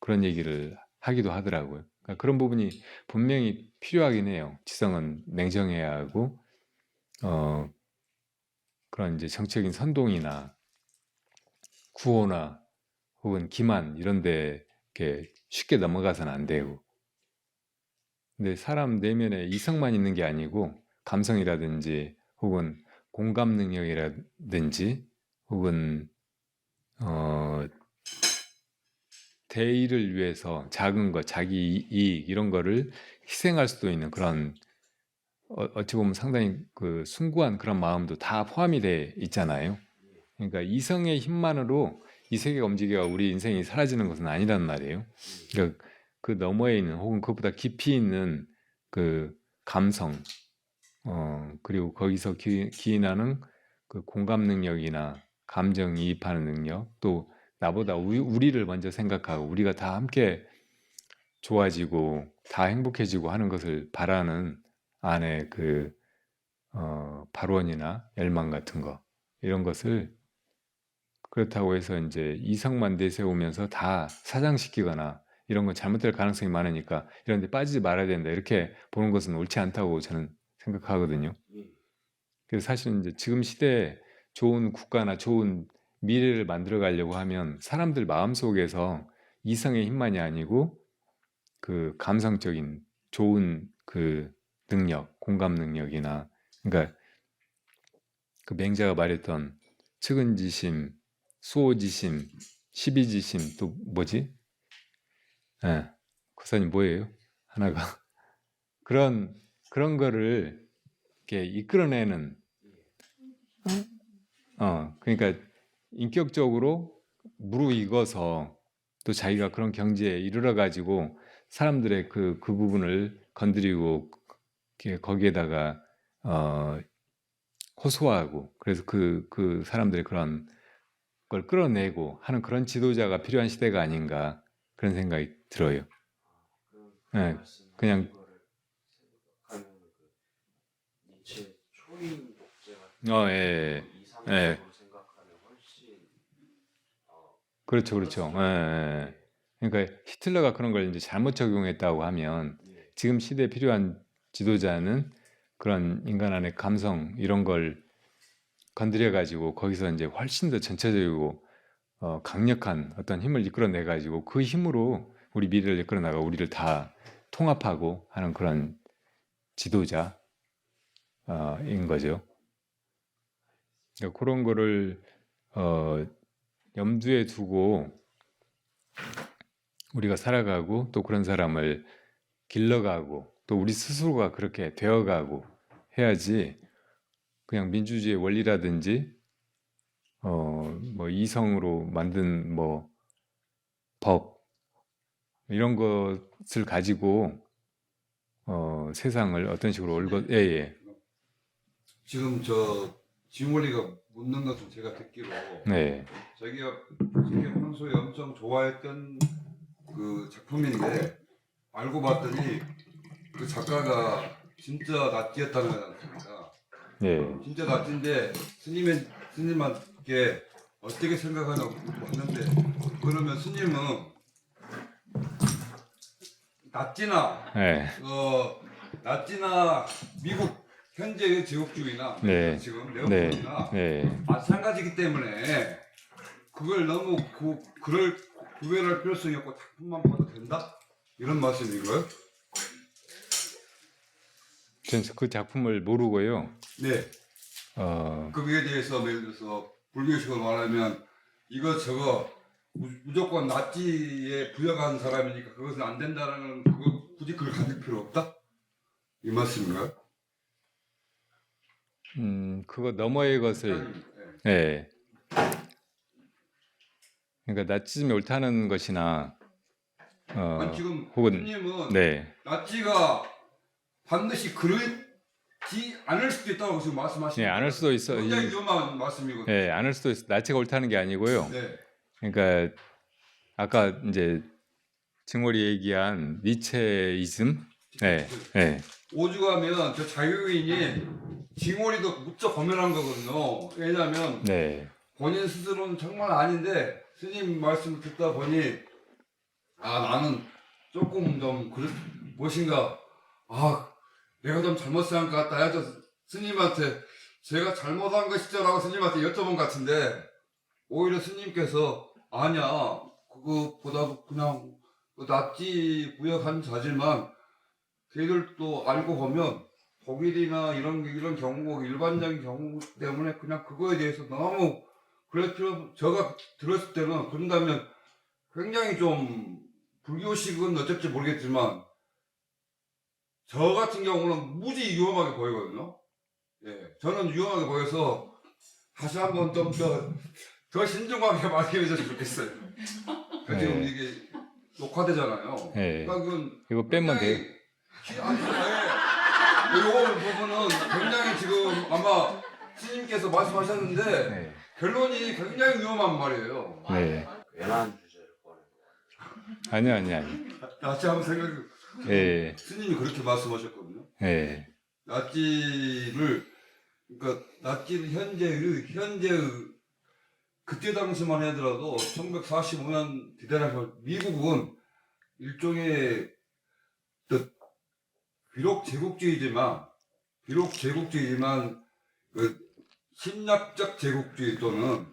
그런 얘기를 하기도 하더라고요. 그러니까 그런 부분이 분명히 필요하긴 해요. 지성은 냉정해야 하고, 어, 그런 이제 정치적인 선동이나 구호나 혹은 기만 이런 데 이렇게 쉽게 넘어가서는 안 되고. 근데 사람 내면에 이성만 있는 게 아니고 감성이라든지 혹은 공감 능력이라든지 혹은 어, 대의를 위해서 작은 것, 자기 이익 이런 거를 희생할 수도 있는 그런, 어찌 보면 상당히 그 숭고한 그런 마음도 다 포함이 돼 있잖아요. 그러니까 이성의 힘만으로 이 세계가 움직여 우리 인생이 사라지는 것은 아니란 말이에요. 그러니까 그 너머에 있는 혹은 그것보다 깊이 있는 그 감성, 그리고 거기서 기인하는 그 공감 능력이나 감정이입하는 능력, 또 나보다 우리를 먼저 생각하고 우리가 다 함께 좋아지고 다 행복해지고 하는 것을 바라는 안에 그 발원이나 열망 같은 거 이런 것을, 그렇다고 해서 이제 이성만 내세우면서 다 사장시키거나 이런 건 잘못될 가능성이 많으니까 이런 데 빠지지 말아야 된다 이렇게 보는 것은 옳지 않다고 저는 생각하거든요. 예. 그래서 사실은 이제 지금 시대에 좋은 국가나 좋은 미래를 만들어 가려고 하면 사람들 마음속에서 이성의 힘만이 아니고 그 감성적인 좋은 그 능력, 공감 능력이나, 그러니까 그 맹자가 말했던 측은지심, 수호지심, 시비지심, 또 뭐지? 예, 구사님 뭐예요? 하나가 그런 거를 이렇게 이끌어내는, 그러니까 인격적으로 무르익어서 또 자기가 그런 경지에 이르러 가지고 사람들의 그 부분을 건드리고 이렇게 거기에다가 어, 호소하고, 그래서 그 사람들의 그런 걸 끌어내고 하는 그런 지도자가 필요한 시대가 아닌가 그런 생각이 들어요. 그 예, 그냥 말씀하신 거를 생각하면 그 니체 초인 독재 같은 예, 거 예, 예. 이상적으로 생각하면 훨씬 그렇죠, 그럴 그렇죠. 수도 예, 있겠네요. 예. 그러니까 히틀러가 그런 걸 이제 잘못 적용했다고 하면 예. 지금 시대에 필요한 지도자는 그런 인간 안의 감성 이런 걸 건드려 가지고 거기서 이제 훨씬 더 전체적이고 강력한 어떤 힘을 이끌어내 가지고 그 힘으로 우리 미래를 이끌어 나가 우리를 다 통합하고 하는 그런 지도자인 거죠. 그러니까 그런 거를 어, 염두에 두고 우리가 살아가고 또 그런 사람을 길러가고 또 우리 스스로가 그렇게 되어가고 해야지, 그냥 민주주의의 원리라든지 뭐 이성으로 만든 뭐 법 이런 것을 가지고 세상을 어떤 식으로 예, 예. 지금 저 지원리가 묻는 것은 제가 듣기로 네, 자기가 평소에 엄청 좋아했던 그 작품인데 알고 봤더니 그 작가가 진짜 낫지였다는 거잖습니까? 네, 진짜 낫지인데 스님한테 어떻게 생각하냐고 했는데 그러면 스님은 낫지나 네, 낫지나 미국 현재의 제국주의나 네. 지금 네, 네오콘이나 네. 마찬가지기 때문에 그걸 너무 그럴 구별할 필요성이 없고 작품만 봐도 된다? 이런 말씀인가요? 전 그 작품을 모르고요. 네. 거기에 대해서 예를 들어서 불교식으로 말하면 이거 저거 무조건 낫지에 부여한 사람이니까 그것은 안 된다는 그거 굳이 그걸 가질 필요 없다? 이 말씀인가요? 그거 너머의 것을, 네. 예. 그러니까 나치즘이 옳다는 것이나, 아니, 지금 혹은, 스님은 네, 낫지가 반드시 그렇지 않을 수도 있다고 지금 말씀하시는 예, 안할 수도 있어, 굉장히 위험한 말씀이거든요. 예, 안할 수도 있어. 나치가 옳다는 게 아니고요. 네. 그러니까 아까 이제 증월이 얘기한 니체이즘, 예, 예, 오죽하면 저 자유인이 징월이도 무척 고민한 거거든요. 왜냐하면 네, 본인 스스로는 정말 아닌데 스님 말씀을 듣다 보니 나는 조금 좀 무엇인가 내가 좀 잘못 생각한 것 같다 해서 스님한테 제가 잘못한 것이죠라고 스님한테 여쭤본 것 같은데 오히려 스님께서 아니야 그거보다도 그냥 낫지 부역한 자질만 걔들도 알고 보면 독일이나 이런 경우 일반적인 경우 때문에 그냥 그거에 대해서 너무 그럴 필요 제가 들었을 때는 그런다면 굉장히 좀 불교식은 어쩔지 모르겠지만 저 같은 경우는 무지 위험하게 보이거든요. 예, 저는 위험하게 보여서 다시 한번 좀 더 신중하게 말씀해줬으면 좋겠어요. 지금 이게 녹화되잖아요. 예. 그러니까 그건 이거 빼면 돼요. 이거 부분은 굉장히 지금 아마 스님께서 말씀하셨는데 네, 결론이 굉장히 위험한 말이에요. 네. 괜한 주제를 꺼내는 거 아니. 다시 한번 생각해. 예, 스님이 그렇게 말씀하셨거든요. 예, 낫지를 그러니까 낫지는 현재의 그때 당시만 하더라도 1945년 뒤대라서 미국은 일종의 비록 제국주의지만 그 심리학적 제국주의 또는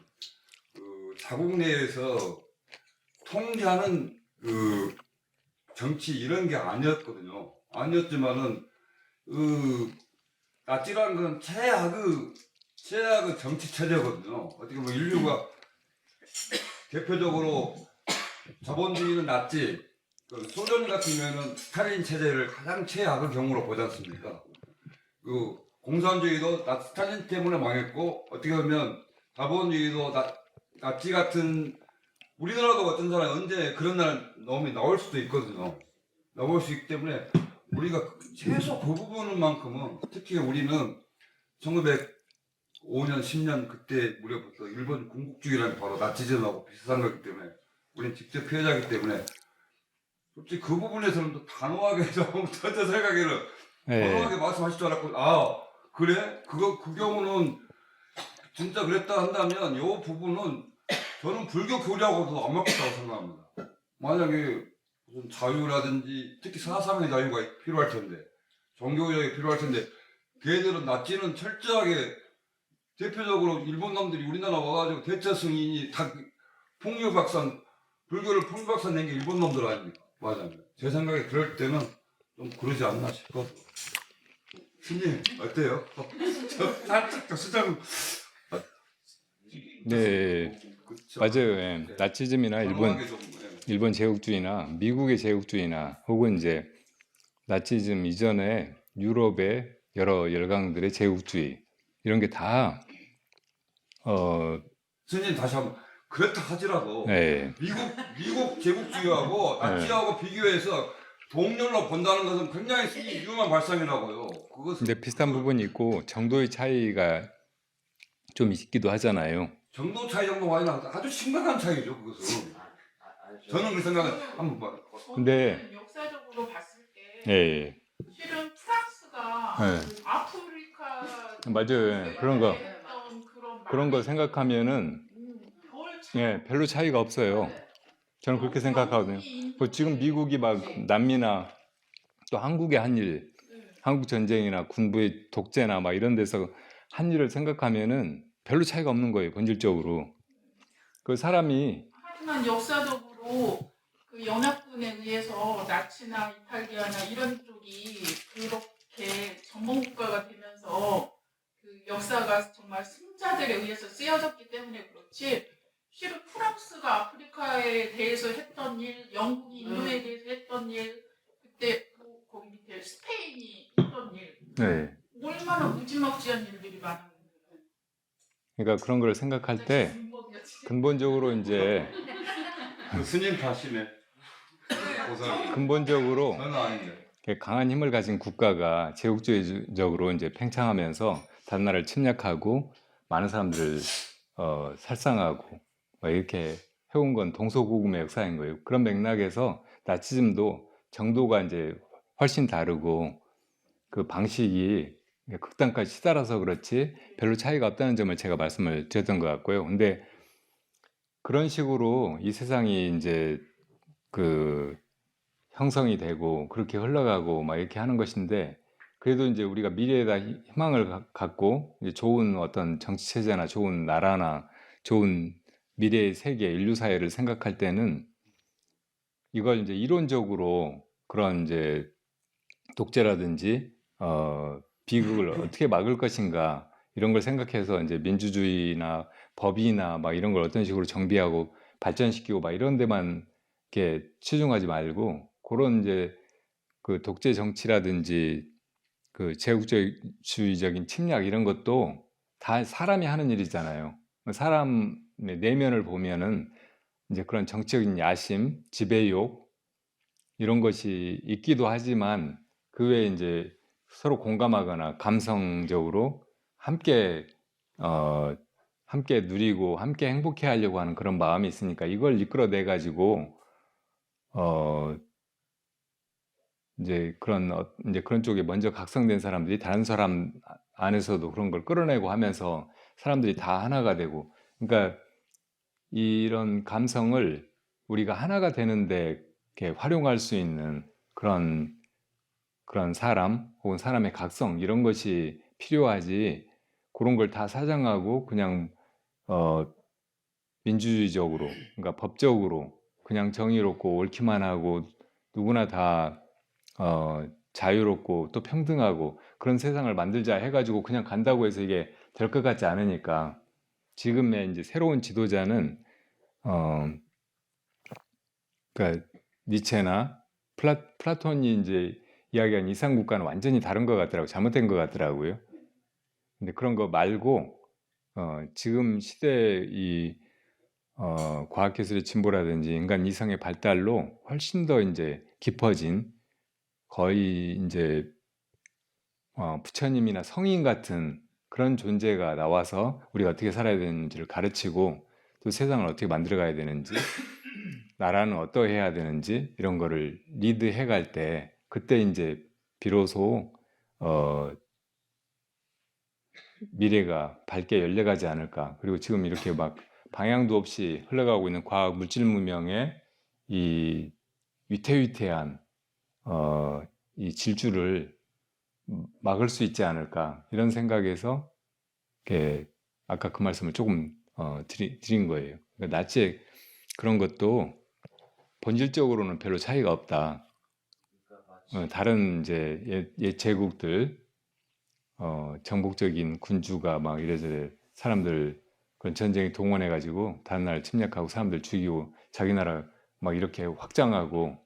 그 자국 내에서 통제하는 그 정치 이런 게 아니었거든요. 아니었지만은 그 나치라는 건 최악의 정치 체제거든요. 어떻게 보면 인류가 대표적으로 자본주의는 나치, 그 소련 같은 경우에는 스탈린 체제를 가장 최악의 경우로 보지 않습니까? 그 공산주의도 스탈린 때문에 망했고 어떻게 보면 자본주의도 나치 같은 우리나라도 어떤 사람이 언제 그런 날 놈이 나올 수도 있거든요. 나올 수 있기 때문에 우리가 최소 그 부분만큼은 특히 우리는 1905년, 10년 그때 무렵부터 일본 군국주의라는 바로 나치즘하고 비슷한 거기 때문에 우리는 직접 피해자이기 때문에 솔직히 그 부분에서는 또 단호하게 좀 저 생각에는 단호하게 말씀하실 줄 알았고 그래? 그 경우는 진짜 그랬다 한다면 이 부분은 저는 불교 교리하고도 안 맞겠다고 생각합니다. 만약에 무슨 자유라든지 특히 사상의 자유가 필요할 텐데 종교적이 필요할 텐데 걔들은 나치는 철저하게 대표적으로 일본 놈들이 우리나라 와가지고 대처 승인이 다 풍류박산 불교를 풍류박산 낸 게 일본 놈들 아닙니까? 맞아요. 제 생각에 그럴 때는 좀 그러지 않나 싶어. 스님 어때요? 저 살짝 더 수정. 네, 그쵸? 맞아요. 예. 나치즘이나 단호하게 좀, 일본 제국주의나 미국의 제국주의나 혹은 이제 나치즘 이전에 유럽의 여러 열강들의 제국주의 이런 게 다 스님 다시 한번 그렇다 하더라도 예, 미국 제국주의하고 나치하고 비교해서 동렬로 본다는 것은 굉장히 스님 위험한 발상이라고요. 그것은 근데 비슷한 부분이 있고 정도의 차이가 좀 있기도 하잖아요. 정도 차이 정도가 아니라 아주 심각한 차이죠. 그것은 저는 그 생각을 한번 봐. 근데- 저는 역사적으로 봤을 때 예, 실은 프랑스가 네. 그 아프리카 맞아요. 예, 그런 거. 했던 그런 거 생각하면은 예, 별로 차이가 없어요. 저는 그렇게 생각하거든요. 뭐 지금 미국이 막 남미나 또 한국의 한일, 한국 전쟁이나 군부의 독재나 막 이런 데서 한 일을 생각하면은 별로 차이가 없는 거예요, 본질적으로. 그 사람이 하지만 역사적으로 그 연합군에 의해서 나치나 이탈리아나 이런 쪽이 그렇게 전범국가가 되면서 그 역사가 정말 승자들에 의해서 쓰여졌기 때문에 그렇지 실은 프랑스가 아프리카에 대해서 했던 일, 영국이 인도에 대해서 했던 일, 그때 거기 밑에 스페인이 했던 일 네. 얼마나 무지막지한 일들이 많았는데 그러니까 그런 걸 생각할 때 근본적으로 이제 그 스님 탓이네. 고사님. 근본적으로 저는 아닌데. 강한 힘을 가진 국가가 제국주의적으로 이제 팽창하면서 다른 나라를 침략하고 많은 사람들을 살상하고 막 이렇게 해온 건 동서고금의 역사인 거예요. 그런 맥락에서 나치즘도 정도가 이제 훨씬 다르고 그 방식이 극단까지 치달아서 그렇지 별로 차이가 없다는 점을 제가 말씀을 드렸던 것 같고요. 근데 그런 식으로 이 세상이 이제 그 형성이 되고 그렇게 흘러가고 막 이렇게 하는 것인데 그래도 이제 우리가 미래에다 희망을 갖고 이제 좋은 어떤 정치 체제나 좋은 나라나 좋은 미래의 세계, 인류 사회를 생각할 때는 이걸 이제 이론적으로 그런 이제 독재라든지 비극을 어떻게 막을 것인가 이런 걸 생각해서 이제 민주주의나 법이나 막 이런 걸 어떤 식으로 정비하고 발전시키고 막 이런 데만 이렇게 치중하지 말고 그런 이제 그 독재 정치라든지 그 제국주의적인 침략 이런 것도 다 사람이 하는 일이잖아요. 사람의 내면을 보면은 이제 그런 정치적인 야심, 지배욕 이런 것이 있기도 하지만 그 외에 이제 서로 공감하거나 감성적으로 함께 함께 누리고 함께 행복해 하려고 하는 그런 마음이 있으니까 이걸 이끌어내 가지고 이제 그런 쪽에 먼저 각성된 사람들이 다른 사람 안에서도 그런 걸 끌어내고 하면서 사람들이 다 하나가 되고 그러니까 이런 감성을 우리가 하나가 되는데 이렇게 활용할 수 있는 그런 사람 혹은 사람의 각성 이런 것이 필요하지 그런 걸 다 사장하고 그냥 민주주의적으로 그러니까 법적으로 그냥 정의롭고 옳기만 하고 누구나 다 자유롭고 또 평등하고 그런 세상을 만들자 해가지고 그냥 간다고 해서 이게 될 것 같지 않으니까 지금의 이제 새로운 지도자는 그러니까 니체나 플라톤이 이제 이야기한 이상 국가는 완전히 다른 것 같더라고요. 잘못된 것 같더라고요. 근데 그런 거 말고 지금 시대 이 과학기술의 진보라든지 인간 이상의 발달로 훨씬 더 이제 깊어진 거의 이제 부처님이나 성인 같은 그런 존재가 나와서 우리가 어떻게 살아야 되는지를 가르치고 또 세상을 어떻게 만들어가야 되는지 나라는 어떠해야 되는지 이런 거를 리드해 갈 때 그때 이제 비로소 미래가 밝게 열려가지 않을까. 그리고 지금 이렇게 막 방향도 없이 흘러가고 있는 과학 물질 문명의 이 위태위태한 이 질주를 막을 수 있지 않을까 이런 생각에서 이렇게 아까 그 말씀을 조금 드린 거예요. 그러니까 나치의 그런 것도 본질적으로는 별로 차이가 없다. 다른 이제 옛 제국들 정복적인 군주가 막 이래저래 사람들 그런 전쟁에 동원해 가지고 다른 나라를 침략하고 사람들 죽이고 자기 나라 막 이렇게 확장하고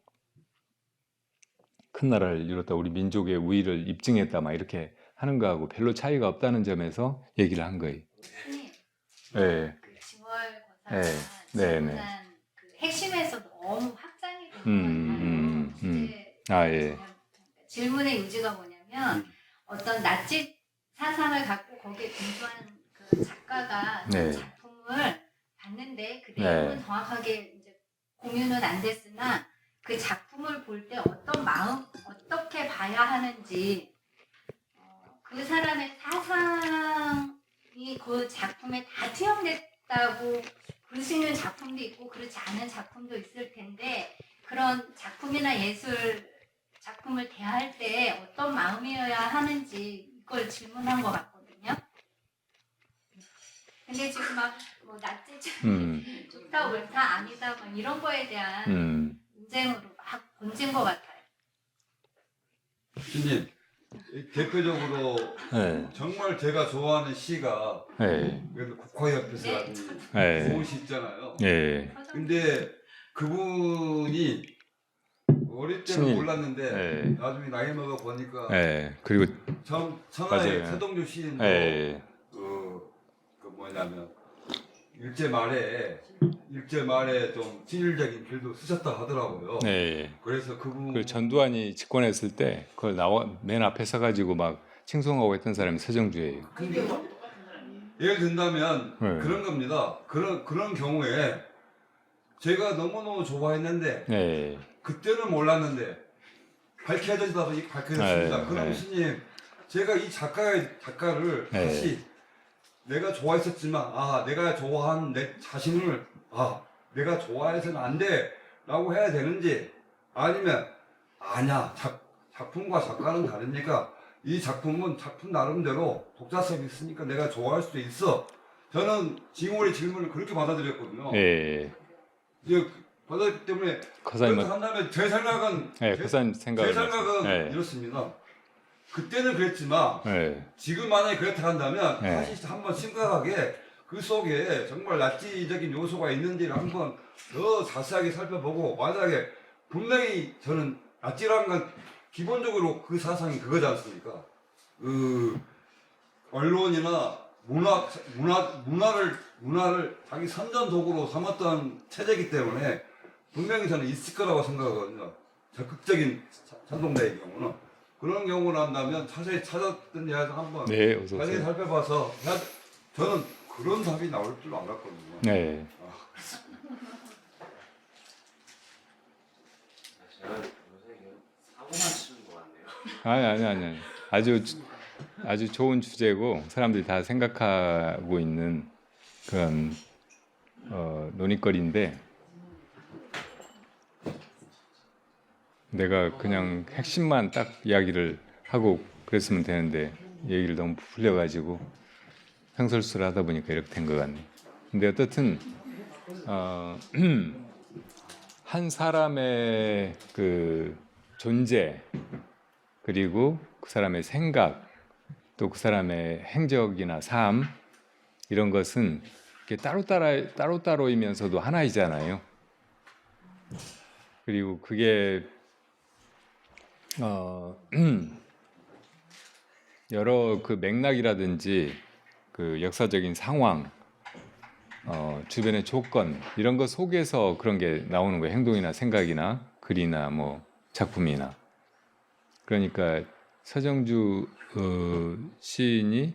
큰 나라를 이뤘다 우리 민족의 우위를 입증했다 막 이렇게 하는 거하고 별로 차이가 없다는 점에서 얘기를 한 거예요. 선생님, 네. 그 10월 네, 권사가 네, 지구단 그 핵심에서 너무 확장이 되는 것 같아요. 음. 이제 아, 예. 질문의 요지가 뭐냐면 어떤 나치 사상을 갖고 거기에 공부한 그 작가가 네. 작품을 봤는데 그 네. 내용은 정확하게 이제 공유는 안 됐으나 그 작품을 볼 때 어떤 마음 어떻게 봐야 하는지 그 사람의 사상이 그 작품에 다 투영됐다고 그럴 수 있는 작품도 있고 그렇지 않은 작품도 있을 텐데 그런 작품이나 예술 작품을 대할 때 어떤 마음이어야 하는지 이걸 질문한 것 같거든요. 근데 지금 막뭐 나치 좋다 옳다 아니다 뭐 이런 거에 대한 논쟁으로 막 번진 것 같아요. 스님 대표적으로 네. 정말 제가 좋아하는 시가 네. 그래도 국화협회서라는 네. 좋은 시 있잖아요. 예. 근데 그분이 어릴 때는 신인. 몰랐는데 네. 나중에 나이 먹어 보니까 예. 그리고 천하의 맞아요. 서동주 시인도 예. 그 뭐냐면 일제 말에 좀 진일적인 글도 쓰셨다 하더라고요. 네. 그래서 그분 그 전두환이 집권했을 때 그걸 맨 앞에 서가지고 막 칭송하고 했던 사람이 서정주예요. 근데 예를 든다면 네. 그런 겁니다. 그런 경우에 제가 너무너무 좋아했는데 네. 그때는 몰랐는데 밝혀져다 보니 밝혀졌습니다. 네, 그럼 네. 스님 제가 이 작가를 네. 다시 내가 좋아했었지만 내가 좋아한 내 자신을 내가 좋아해서는 안 돼라고 해야 되는지 아니면 아니야 작품과 작가는 다르니까 이 작품은 작품 나름대로 독자성이 있으니까 내가 좋아할 수도 있어. 저는 징월의 질문을 그렇게 받아들였거든요. 예. 이제 받아들였기 때문에 커사님, 그렇게 한다면 제 생각은 예, 커사님 생각을. 제 생각은 예. 이렇습니다. 그때는 그랬지만 예. 지금 만약에 그렇다 한다면 네. 다시 한번 심각하게 그 속에 정말 나치적인 요소가 있는지를 한번 더 자세하게 살펴보고 만약에 분명히 저는 나치라는 건 기본적으로 그 사상이 그거지 않습니까? 그 언론이나 문화를 자기 선전 도구로 삼았던 체제이기 때문에 분명히 저는 있을 거라고 생각하거든요. 적극적인 찬동대의 경우는. 그런 경우를 한다면 자세히 찾았든지 해서 한번 네, 어서 자세히 오세요. 살펴봐서 저는 그런 답이 나올 줄 알았거든요. 네. 제가 요새 사고만 치는 것 같네요. 아니. 아주 좋은 주제고 사람들이 다 생각하고 있는 그런 논의거리인데 내가 그냥 핵심만 딱 이야기를 하고 그랬으면 되는데 얘기를 너무 풀려가지고 횡설수설 하다 보니까 이렇게 된 것 같네. 근데 어떻든 한 사람의 그 존재 그리고 그 사람의 생각 또 그 사람의 행적이나 삶 이런 것은 이렇게 따로따로이면서도 하나이잖아요. 그리고 그게 여러 그 맥락이라든지 그 역사적인 상황, 주변의 조건 이런 것 속에서 그런 게 나오는 거예요. 행동이나 생각이나 글이나 뭐 작품이나. 그러니까 서정주 시인이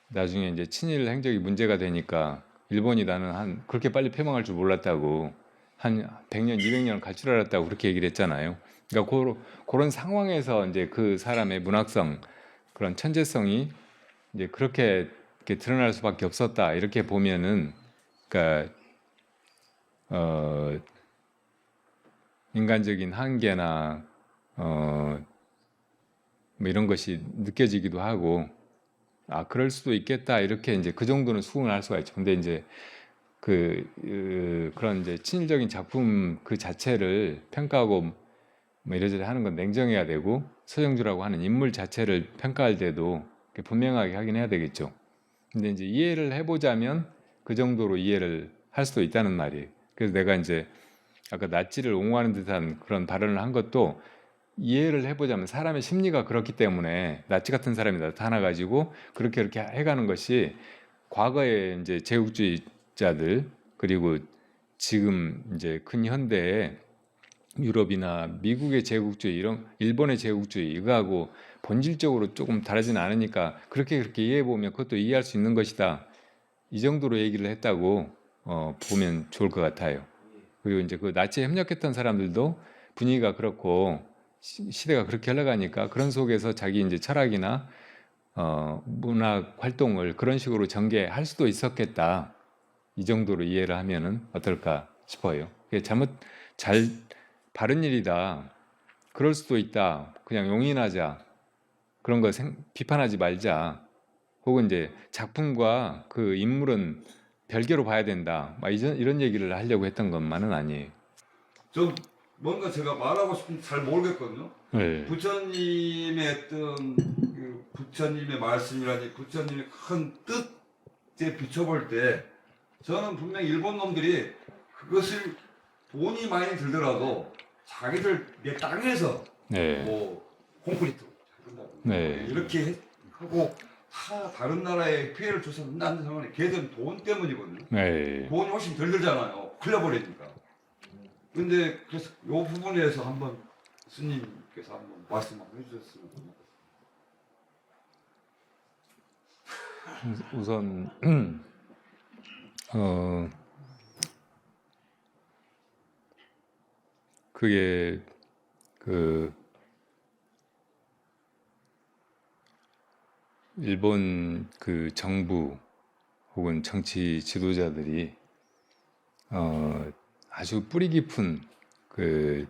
나중에 이제 친일 행적이 문제가 되니까 일본이 나는 그렇게 빨리 패망할 줄 몰랐다고 한 100년, 200년 갈 줄 알았다고 그렇게 얘기를 했잖아요. 그러니까 그런 상황에서 이제 그 사람의 문학성, 그런 천재성이 이제 그렇게 이렇게 드러날 수밖에 없었다. 이렇게 보면은, 그러니까 인간적인 한계나 뭐 이런 것이 느껴지기도 하고, 그럴 수도 있겠다. 이렇게 이제 그 정도는 수긍을 할 수가 있죠. 근데 이제 그런 이제 친일적인 작품 그 자체를 평가하고 뭐 이래저래 하는 건 냉정해야 되고 서정주라고 하는 인물 자체를 평가할 때도 분명하게 하긴 해야 되겠죠. 근데 이제 이해를 해보자면 그 정도로 이해를 할 수도 있다는 말이에요. 그래서 내가 이제 아까 나치를 옹호하는 듯한 그런 발언을 한 것도 이해를 해보자면 사람의 심리가 그렇기 때문에 나치 같은 사람이 나타나가지고 그렇게 해가는 것이 과거에 이제 제국주의자들 그리고 지금 이제 큰 현대에 유럽이나 미국의 제국주의 이런 일본의 제국주의 이거하고 본질적으로 조금 다르진 않으니까 그렇게 이해해 보면 그것도 이해할 수 있는 것이다. 이 정도로 얘기를 했다고 보면 좋을 것 같아요. 그리고 이제 그 나치에 협력했던 사람들도 분위기가 그렇고 시대가 그렇게 흘러가니까 그런 속에서 자기 이제 철학이나 문학 활동을 그런 식으로 전개할 수도 있었겠다. 이 정도로 이해를 하면은 어떨까 싶어요. 그게 잘 바른 일이다. 그럴 수도 있다. 그냥 용인하자. 그런 거 비판하지 말자. 혹은 이제 작품과 그 인물은 별개로 봐야 된다. 막 이런 얘기를 하려고 했던 것만은 아니에요. 좀 뭔가 제가 말하고 싶은데 잘 모르겠거든요. 네. 부처님의 어떤 그 부처님의 말씀이라든지 부처님의 큰 뜻에 비춰볼 때 저는 분명히 일본 놈들이 그것을 돈이 많이 들더라도 자기들 내 땅에서 네. 뭐 콘크리트 네. 이렇게 하고 다른 나라에 피해를 줘서 난는 상황에 걔들은 돈 때문이거든요. 네. 돈이 훨씬 덜 들잖아요. 흘려버리니까. 근데 그래서 요 부분에서 한번 스님께서 한번 말씀 한번 해주셨으면 좋겠습니다. 우선 그게 그 일본 그 정부 혹은 정치 지도자들이 아주 뿌리 깊은 그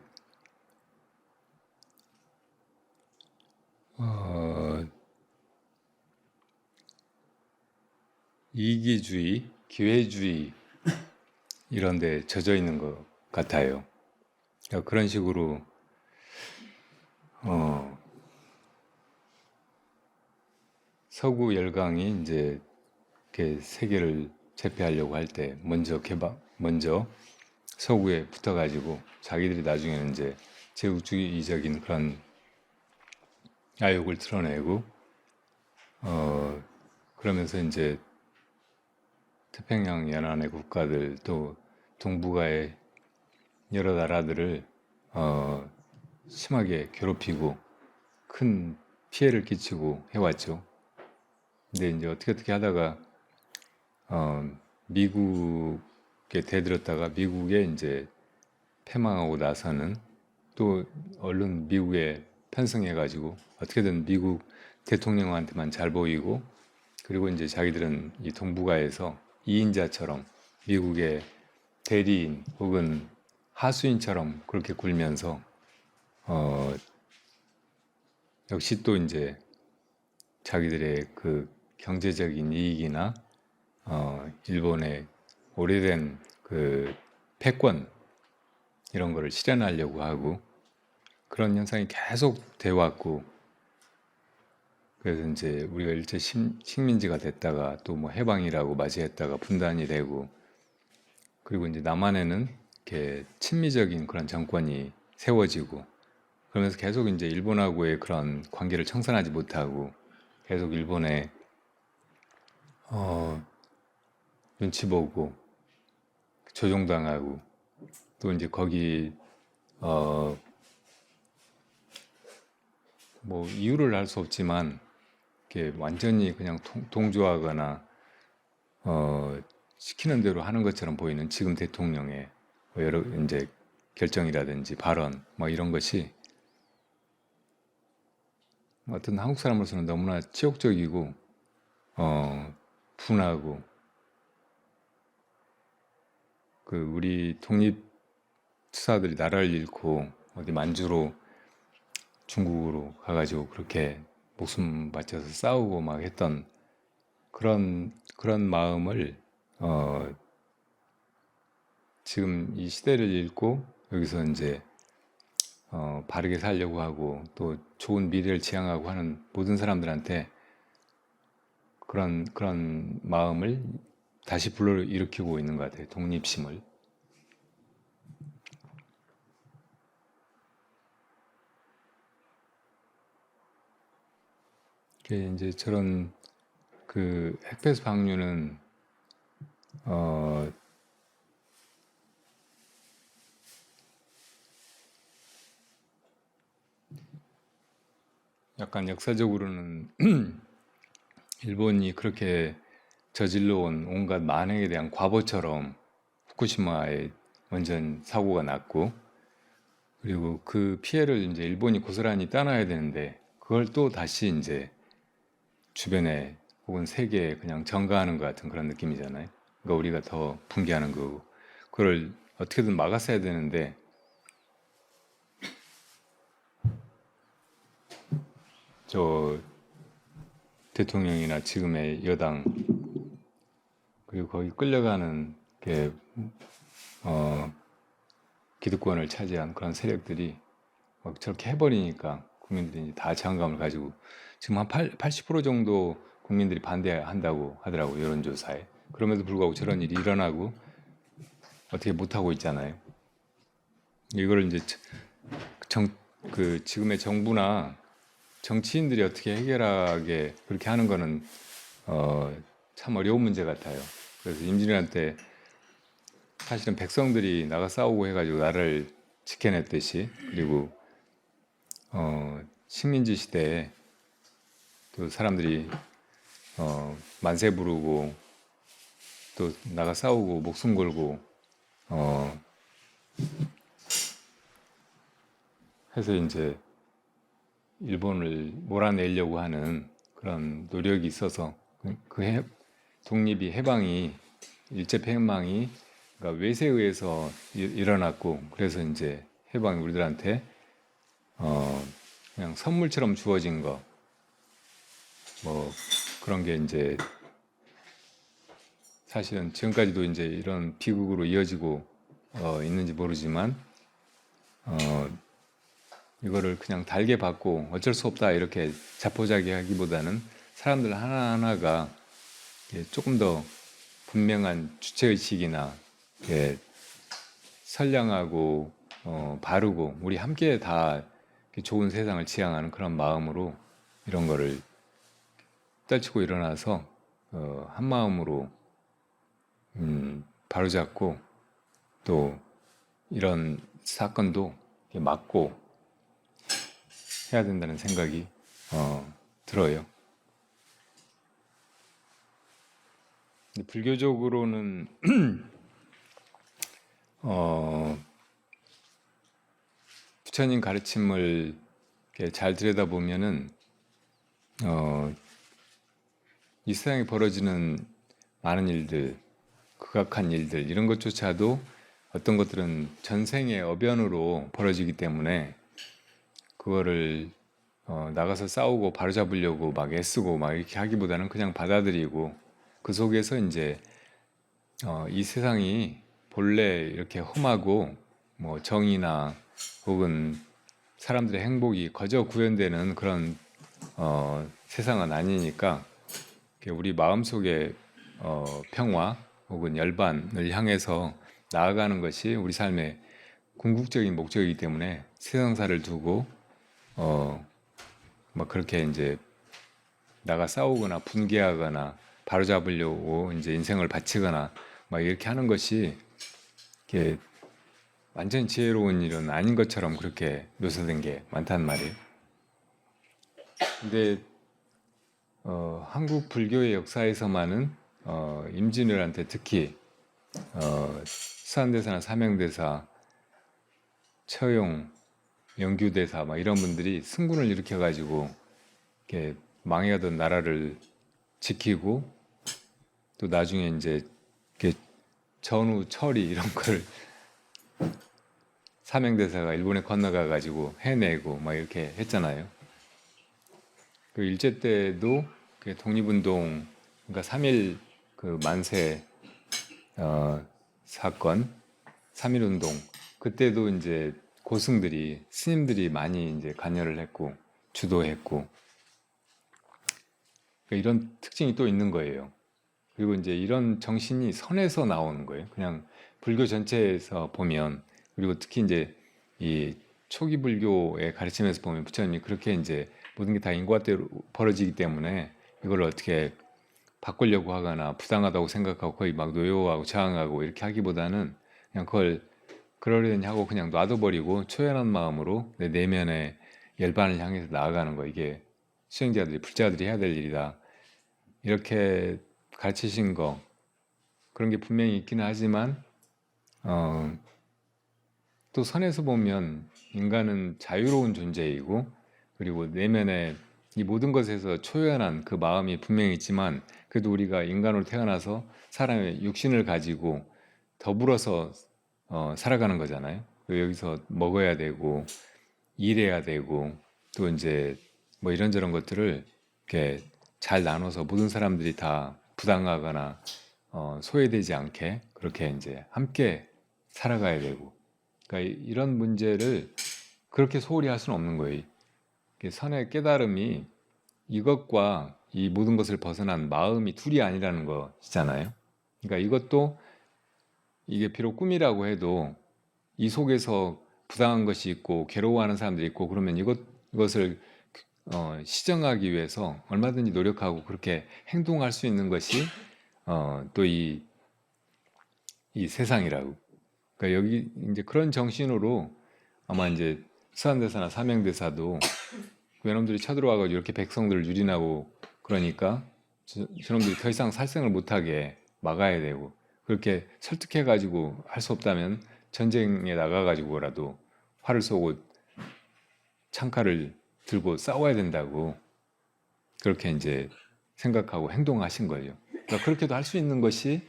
이기주의, 기회주의 이런 데 젖어 있는 것 같아요. 그러니까 그런 식으로 서구 열강이 이제 이렇게 세계를 제패하려고 할 때 먼저 서구에 붙어가지고 자기들이 나중에는 이제 제국주의적인 그런 야욕을 드러내고 그러면서 이제 태평양 연안의 국가들 또 동북아의 여러 나라들을 심하게 괴롭히고 큰 피해를 끼치고 해왔죠. 근데 이제 어떻게 하다가 미국에 대들었다가 미국에 이제 패망하고 나서는 또 얼른 미국에 편승해가지고 어떻게든 미국 대통령한테만 잘 보이고 그리고 이제 자기들은 이 동북아에서 이인자처럼 미국의 대리인 혹은 하수인처럼 그렇게 굴면서 역시 또 이제 자기들의 그 경제적인 이익이나 일본의 오래된 그 패권 이런 거를 실현하려고 하고 그런 현상이 계속 돼 왔고 그래서 이제 우리가 일제 식민지가 됐다가 또 뭐 해방이라고 맞이했다가 분단이 되고 그리고 이제 남한에는 이렇게 친미적인 그런 정권이 세워지고 그러면서 계속 이제 일본하고의 그런 관계를 청산하지 못하고 계속 일본에 눈치 보고 조종당하고 또 이제 거기 뭐 이유를 알 수 없지만 이렇게 완전히 그냥 동조하거나 시키는 대로 하는 것처럼 보이는 지금 대통령의 뭐 여러 이제 결정이라든지 발언 뭐 이런 것이 어떤 한국 사람으로서는 너무나 치욕적이고 분하고 그 우리 독립 투사들이 나라를 잃고 어디 만주로 중국으로 가가지고 그렇게 목숨 바쳐서 싸우고 막 했던 그런 마음을 지금 이 시대를 읽고 여기서 이제 바르게 살려고 하고 또 좋은 미래를 지향하고 하는 모든 사람들한테 그런 마음을 다시 불러일으키고 있는 것 같아요. 독립심을. 이제 저런 그 핵폐수 방류는 약간 역사적으로는 일본이 그렇게 저질러온 온갖 만행에 대한 과보처럼 후쿠시마에 원전 사고가 났고, 그리고 그 피해를 이제 일본이 고스란히 따놔야 되는데 그걸 또 다시 이제 주변에 혹은 세계에 그냥 전가하는 것 같은 그런 느낌이잖아요. 그러니까 우리가 더 붕괴하는 거고, 그걸 어떻게든 막았어야 되는데 저 대통령이나 지금의 여당, 그리고 거기 끌려가는 게 기득권을 차지한 그런 세력들이 막 저렇게 해버리니까 국민들이 이제 다 자괴감을 가지고, 지금 한 80% 정도 국민들이 반대한다고 하더라고요, 여론조사에. 그럼에도 불구하고 저런 일이 일어나고 어떻게 못하고 있잖아요. 이거를 이제 지금의 정부나 정치인들이 어떻게 해결하게 그렇게 하는 거는 참 어려운 문제 같아요. 그래서 임진왜란 사실은 백성들이 나가 싸우고 해가지고 나라를 지켜냈듯이, 그리고 식민지 시대에 또 사람들이 만세 부르고 또 나가 싸우고 목숨 걸고 해서 이제 일본을 몰아내려고 하는 그런 노력이 있어서 독립이 해방이 일제해방이 그러니까 외세에 의해서 일어났고, 그래서 이제 해방이 우리들한테 그냥 선물처럼 주어진 거, 뭐 그런 게 이제 사실은 지금까지도 이제 이런 비극으로 이어지고 있는지 모르지만 이거를 그냥 달게 받고 어쩔 수 없다 이렇게 자포자기하기보다는 사람들 하나하나가 조금 더 분명한 주체의식이나 선량하고 바르고 우리 함께 다 좋은 세상을 지향하는 그런 마음으로 이런 거를 떨치고 일어나서 한 마음으로 바로잡고 또 이런 사건도 막고 해야 된다는 생각이 들어요. 불교적으로는 부처님 가르침을 이렇게 잘 들여다보면은 이 세상에 벌어지는 많은 일들, 극악한 일들 이런 것조차도 어떤 것들은 전생의 어변으로 벌어지기 때문에 그거를 나가서 싸우고 바로잡으려고 막 애쓰고 막 이렇게 하기보다는 그냥 받아들이고, 그 속에서 이제 이 세상이 본래 이렇게 험하고 뭐 정의나 혹은 사람들의 행복이 거저 구현되는 그런 세상은 아니니까 우리 마음속에 평화 혹은 열반을 향해서 나아가는 것이 우리 삶의 궁극적인 목적이기 때문에 세상사를 두고 막 그렇게 이제 나가 싸우거나 분개하거나 바로잡으려고 이제 인생을 바치거나 막 이렇게 하는 것이 이게 완전 지혜로운 일은 아닌 것처럼 그렇게 묘사된 게 많단 말이에요. 근데 한국 불교의 역사에서만은 임진왜란 때 특히 수산대사나 사명대사, 처용, 영규대사 막 이런 분들이 승군을 일으켜가지고 이렇게 망해가던 나라를 지키고 또 나중에 이제 이렇게 전후 처리 이런 걸 사명대사가 일본에 건너가 가지고 해내고 막 이렇게 했잖아요. 그 일제 때도 그 독립운동, 그러니까 3.1 그 만세 사건, 3.1운동 그때도 이제 고승들이 스님들이 많이 이제 관여를 했고 주도했고, 그러니까 이런 특징이 또 있는 거예요. 그리고 이제 이런 정신이 선에서 나오는 거예요. 그냥 불교 전체에서 보면, 그리고 특히 이제 이 초기 불교의 가르침에서 보면 부처님이 그렇게 이제 모든 게 다 인과대로 벌어지기 때문에 이걸 어떻게 바꾸려고 하거나 부당하다고 생각하고 거의 막 노여워하고 저항하고 이렇게 하기보다는 그냥 그걸 그러려니 하고 그냥 놔둬버리고 초연한 마음으로 내 내면의 열반을 향해서 나아가는 거, 이게 수행자들이 불자들이 해야 될 일이다. 이렇게 가르치신 거 그런 게 분명히 있기는 하지만 또 선에서 보면 인간은 자유로운 존재이고 그리고 내면에 이 모든 것에서 초연한 그 마음이 분명히 있지만 그래도 우리가 인간으로 태어나서 사람의 육신을 가지고 더불어서 살아가는 거잖아요. 여기서 먹어야 되고 일해야 되고 또 이제 뭐 이런저런 것들을 이렇게 잘 나눠서 모든 사람들이 다 부당하거나 소외되지 않게 그렇게 이제 함께 살아가야 되고 그러니까 이런 문제를 그렇게 소홀히 할 수는 없는 거예요. 선의 깨달음이 이것과 이 모든 것을 벗어난 마음이 둘이 아니라는 것이잖아요. 그러니까 이것도 이게 비록 꿈이라고 해도 이 속에서 부당한 것이 있고 괴로워하는 사람들이 있고 그러면 이것을 시정하기 위해서 얼마든지 노력하고 그렇게 행동할 수 있는 것이 또 이 세상이라고. 그러니까 여기 이제 그런 정신으로 아마 이제 수산대사나 사명대사도 외놈들이 쳐들어와가지고 이렇게 백성들을 유린하고 그러니까 저놈들이 더 이상 살생을 못하게 막아야 되고 그렇게 설득해가지고 할 수 없다면 전쟁에 나가가지고라도 활을 쏘고 창칼을 들고 싸워야 된다고 그렇게 이제 생각하고 행동하신 거예요. 그러니까 그렇게도 할 수 있는 것이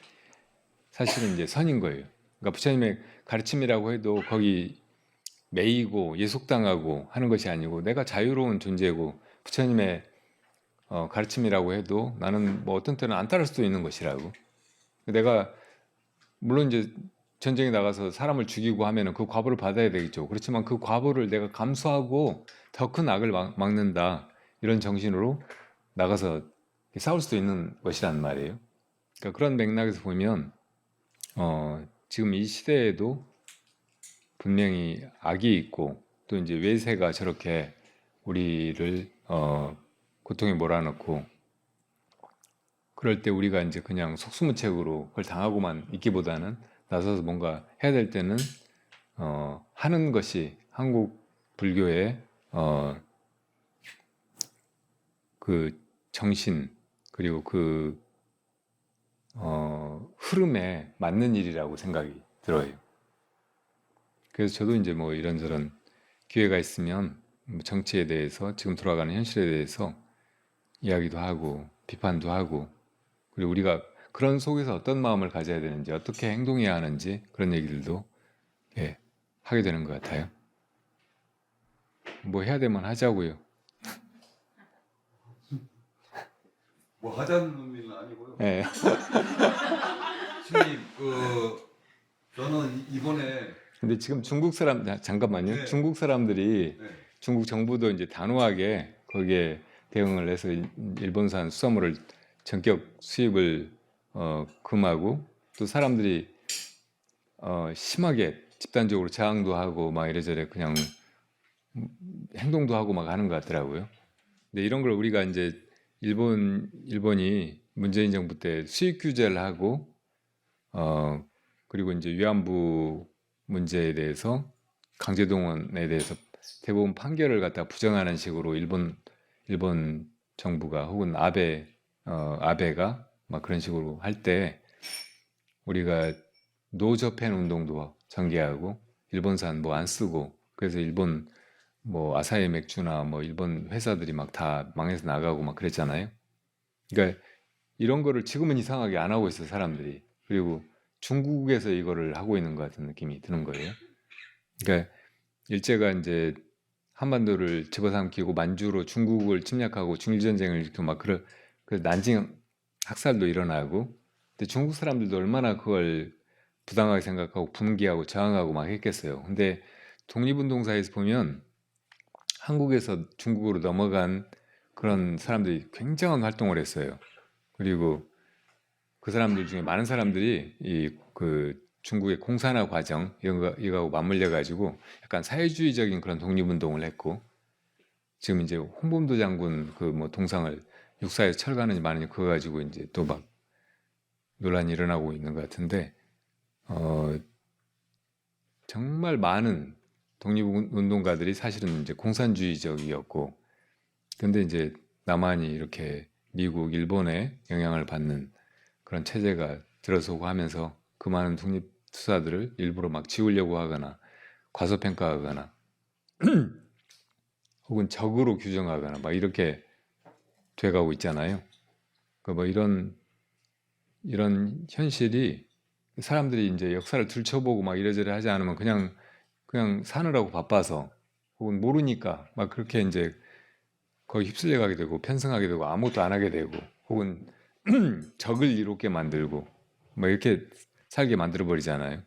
사실은 이제 선인 거예요. 그러니까 부처님의 가르침이라고 해도 거기 매이고 예속당하고 하는 것이 아니고 내가 자유로운 존재고 부처님의 가르침이라고 해도 나는 뭐 어떤 때는 안 따를 수도 있는 것이라고. 내가 물론 이제 전쟁에 나가서 사람을 죽이고 하면은 그 과보를 받아야 되겠죠. 그렇지만 그 과보를 내가 감수하고 더 큰 악을 막는다 이런 정신으로 나가서 싸울 수도 있는 것이란 말이에요. 그러니까 그런 맥락에서 보면 지금 이 시대에도 분명히 악이 있고 또 이제 외세가 저렇게 우리를 고통에 몰아넣고 그럴 때 우리가 이제 그냥 속수무책으로 그걸 당하고만 있기보다는 나서서 뭔가 해야 될 때는 하는 것이 한국 불교의 그 정신 그리고 그 흐름에 맞는 일이라고 생각이 들어요. 그래서 저도 이제 뭐 이런저런 기회가 있으면 정치에 대해서 지금 돌아가는 현실에 대해서 이야기도 하고 비판도 하고 그리고 우리가 그런 속에서 어떤 마음을 가져야 되는지 어떻게 행동해야 하는지 그런 얘기들도 하게 되는 것 같아요. 뭐 해야 되면 하자고요. 뭐 하자는 의미는 아니고요. 네. 스님 저는 이번에 근데 지금 중국 사람 잠깐만요. 네. 중국 사람들이 네. 중국 정부도 이제 단호하게 거기에 대응을 해서 일본산 수산물을 전격 수입을 금하고 또 사람들이 심하게 집단적으로 저항도 하고 막 이래저래 그냥 행동도 하고 막 하는 것 같더라고요. 근데 이런 걸 우리가 이제 일본이 문재인 정부 때 수입 규제를 하고 그리고 이제 위안부 문제에 대해서 강제동원에 대해서 대부분 판결을 갖다 부정하는 식으로 일본 정부가 혹은 아베가 막 그런 식으로 할 때 우리가 노저펜 운동도 전개하고 일본산 뭐 안 쓰고 그래서 일본 뭐 아사히 맥주나 뭐 일본 회사들이 막 다 망해서 나가고 막 그랬잖아요. 그러니까 이런 거를 지금은 이상하게 안 하고 있어 사람들이. 그리고 중국에서 이거를 하고 있는 것 같은 느낌이 드는 거예요. 그러니까 일제가 이제 한반도를 집어삼키고 만주로 중국을 침략하고 중일전쟁을 일으키고 막 그 난징 학살도 일어나고 근데 중국 사람들도 얼마나 그걸 부당하게 생각하고 분개하고 저항하고 막 했겠어요. 근데 독립운동사에서 보면 한국에서 중국으로 넘어간 그런 사람들이 굉장한 활동을 했어요. 그리고 그 사람들 중에 많은 사람들이 그 중국의 공산화 과정 이거하고 맞물려 가지고 약간 사회주의적인 그런 독립운동을 했고 지금 이제 홍범도 장군 그 뭐 동상을 육사에서 철거하는지 마는지 그거 가지고 이제 또 막 논란이 일어나고 있는 것 같은데 정말 많은 독립운동가들이 사실은 이제 공산주의적이었고 근데 이제 남한이 이렇게 미국, 일본의 영향을 받는 그런 체제가 들어서고 하면서 그 많은 독립투사들을 일부러 막 지우려고 하거나 과소평가하거나 혹은 적으로 규정하거나 막 이렇게 돼가고 있잖아요. 뭐 이런 현실이 사람들이 이제 역사를 들춰보고 막 이래저래 하지 않으면 그냥 사느라고 바빠서 혹은 모르니까 막 그렇게 이제 거기 휩쓸려 가게 되고 편승하게 되고 아무것도 안 하게 되고 혹은 적을 이롭게 만들고 뭐 이렇게 살게 만들어 버리잖아요.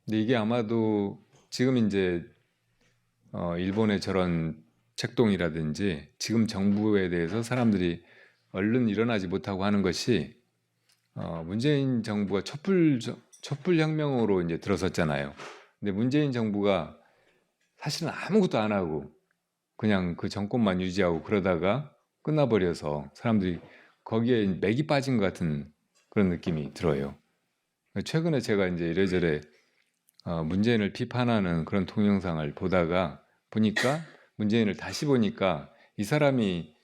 근데 이게 아마도 지금 이제 일본의 저런 책동이라든지 지금 정부에 대해서 사람들이 얼른 일어나지 못하고 하는 것이 문재인 정부가 촛불 혁명으로 이제 들어섰잖아요. 근데 문재인 정부가 사실은 아무것도 안 하고 그냥 그 정권만 유지하고 그러다가 끝나버려서 사람들이 거기에 맥이 빠진 것 같은 그런 느낌이 들어요. 최근에 제가 이제 이래저래 문재인을 비판하는 그런 동영상을 보다가 보니까 문재인을 다시 보니까 이 사람이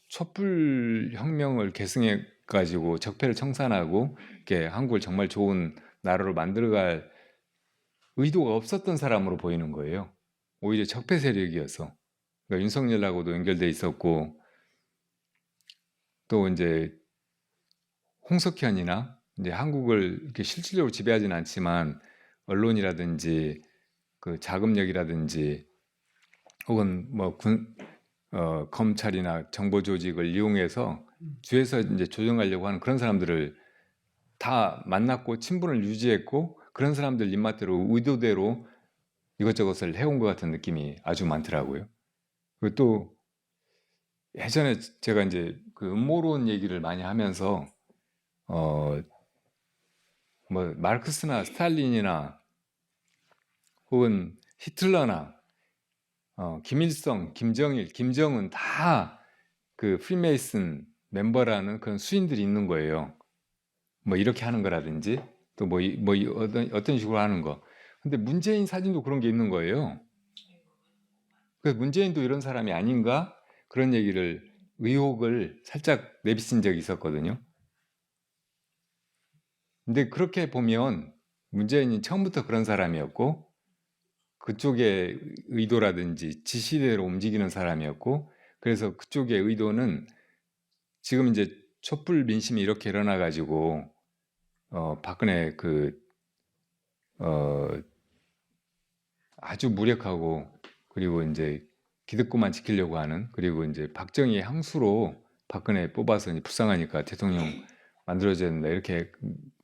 촛불 혁명을 계승해 가지고 적폐를 청산하고 이렇게 한국을 정말 좋은 나라로 만들어갈 의도가 없었던 사람으로 보이는 거예요. 오히려 적폐 세력이어서. 그러니까 윤석열하고도 연결돼 있었고 또 이제 홍석현이나 이제 한국을 이렇게 실질적으로 지배하지는 않지만 언론이라든지 그 자금력이라든지 혹은 뭐 검찰이나 정보 조직을 이용해서 뒤에서 이제 조정하려고 하는 그런 사람들을 다 만났고 친분을 유지했고 그런 사람들 입맛대로 의도대로 이것저것을 해온 것 같은 느낌이 아주 많더라고요. 그리고 또 예전에 제가 이제 그 음모론 얘기를 많이 하면서 뭐 마르크스나 스탈린이나 혹은 히틀러나 김일성, 김정일, 김정은 다 그 프리메이슨 멤버라는 그런 수인들이 있는 거예요. 뭐 이렇게 하는 거라든지 또 어떤 식으로 하는 거. 근데 문재인 사진도 그런 게 있는 거예요. 그래서 문재인도 이런 사람이 아닌가 그런 의혹을 살짝 내비친 적이 있었거든요. 근데 그렇게 보면 문재인이 처음부터 그런 사람이었고 그쪽의 의도라든지 지시대로 움직이는 사람이었고 그래서 그쪽의 의도는 지금 이제 촛불 민심이 이렇게 일어나 가지고 박근혜 아주 무력하고 그리고 이제 기득권만 지키려고 하는 그리고 이제 박정희의 향수로 박근혜 뽑아서 불쌍하니까 대통령 만들어줘야 된다 이렇게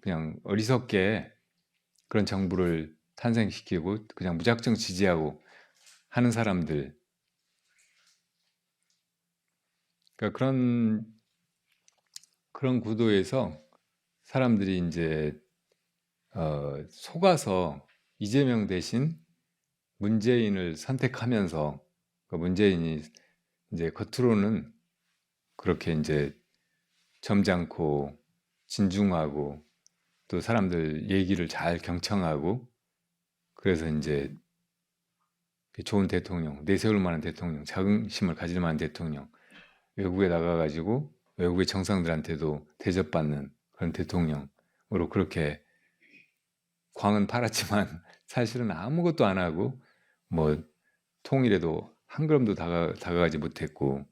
그냥 어리석게 그런 정부를 탄생시키고 그냥 무작정 지지하고 하는 사람들 그러니까 그런 구도에서 사람들이 이제 속아서 이재명 대신 문재인을 선택하면서 문재인이 이제 겉으로는 그렇게 이제 점잖고 진중하고 또 사람들 얘기를 잘 경청하고 그래서 이제 좋은 대통령, 내세울 만한 대통령, 자긍심을 가질 만한 대통령, 외국에 나가가지고 외국의 정상들한테도 대접받는 그런 대통령으로 그렇게 광은 팔았지만 사실은 아무것도 안 하고 뭐 통일에도 한 걸음도 다가가지 못했고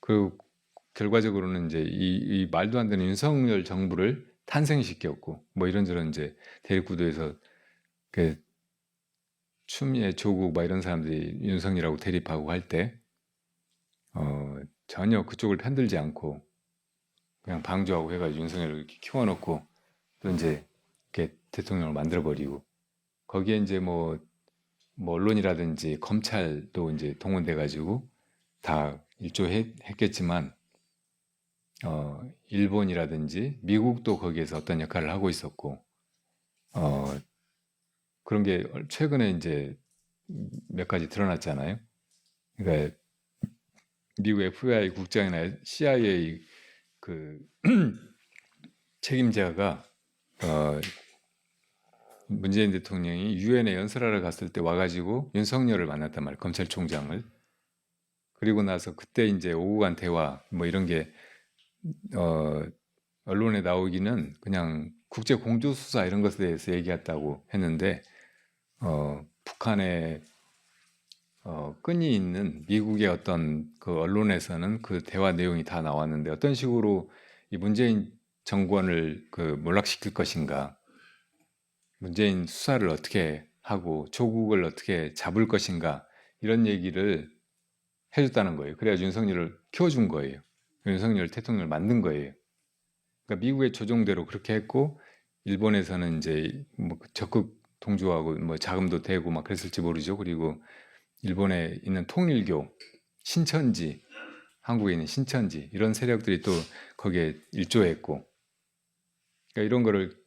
그리고 결과적으로는 이제 이 말도 안 되는 윤석열 정부를 탄생시켰고 뭐 이런저런 이제 대립구도에서 그 추미애 조국 막 이런 사람들이 윤석열하고 대립하고 할 때 전혀 그쪽을 편들지 않고 그냥 방조하고 해가지고 윤석열을 이렇게 키워놓고 또 이제 이렇게 대통령을 만들어버리고 거기에 이제 뭐 언론이라든지 검찰도 이제 동원돼가지고 다 일조했겠지만 일본이라든지 미국도 거기에서 어떤 역할을 하고 있었고 그런 게 최근에 이제 몇 가지 드러났잖아요. 그러니까 미국 FBI 국장이나 CIA 그 책임자가 문재인 대통령이 유엔에 연설하러 갔을 때 와가지고 윤석열을 만났단 말이에요. 검찰총장을. 그리고 나서 그때 이제 오고 간 대화 뭐 이런 게 언론에 나오기는 그냥 국제 공조 수사 이런 것에 대해서 얘기했다고 했는데 북한의 끈이 있는 미국의 어떤 그 언론에서는 그 대화 내용이 다 나왔는데 어떤 식으로 이 문재인 정권을 그 몰락시킬 것인가, 문재인 수사를 어떻게 하고 조국을 어떻게 잡을 것인가 이런 얘기를 해줬다는 거예요. 그래야 윤석열을 키워준 거예요. 윤석열 대통령을 만든 거예요. 그러니까 미국의 조종대로 그렇게 했고 일본에서는 이제 뭐 적극 동조하고 뭐 자금도 대고 막 그랬을지 모르죠. 그리고 일본에 있는 통일교, 신천지, 한국에 있는 신천지 이런 세력들이 또 거기에 일조했고, 그러니까 이런 거를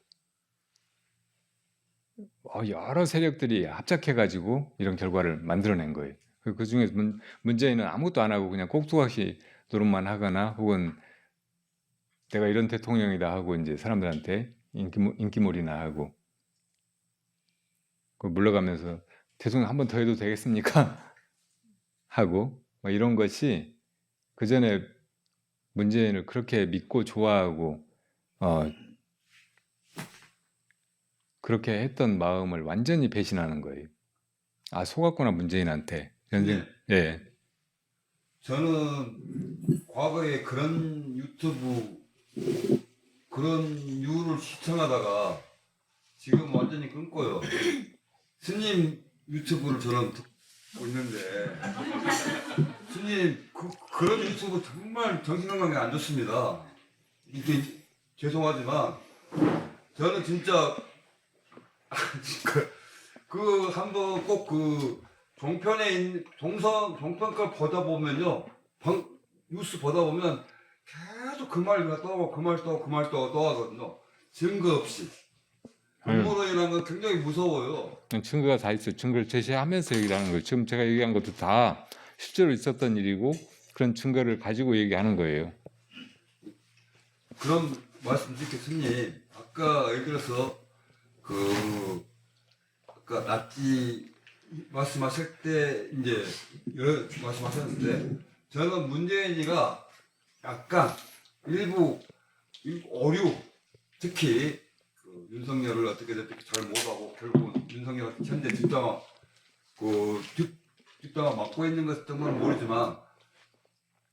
여러 세력들이 합작해가지고 이런 결과를 만들어낸 거예요. 그 중에 문재인은 아무것도 안 하고 그냥 꼭두각시 노릇만 하거나 혹은 내가 이런 대통령이다 하고 이제 사람들한테 인기몰이나 하고 그 물러가면서 대통령 한 번 더 해도 되겠습니까? 하고 뭐 이런 것이 그 전에 문재인을 그렇게 믿고 좋아하고 그렇게 했던 마음을 완전히 배신하는 거예요. 아, 속았구나 문재인한테. 예. 저는 과거에 그런 유튜브 그런 유를 시청하다가 지금 완전히 끊고요. 스님 유튜브를 저는 듣고 있는데 스님 그런 유튜브 정말 정신건강에 안 좋습니다. 이게 죄송하지만 저는 진짜 그 한번 꼭 그 종편에 있는 종편 걸 보다 보면요, 뉴스 보다 보면 계속 그 말이 떠오고 그 말 떠오고 그 말 또 하거든요. 증거 없이. 음모로 인한 건 굉장히 무서워요. 증거가 다 있어요. 증거를 제시하면서 얘기를 하는 거예요. 지금 제가 얘기한 것도 다 실제로 있었던 일이고 그런 증거를 가지고 얘기하는 거예요. 그런 말씀 드리겠습니다. 아까 예를 들어서 아까 낫지 말씀하실 때 이제 여러 말씀하셨는데 저는 문재인이가 약간 일부 어류 특히 그 윤석열을 어떻게 잘 못하고 결국은 윤석열 현재 뒷담화 맡고 있는 것은 모르지만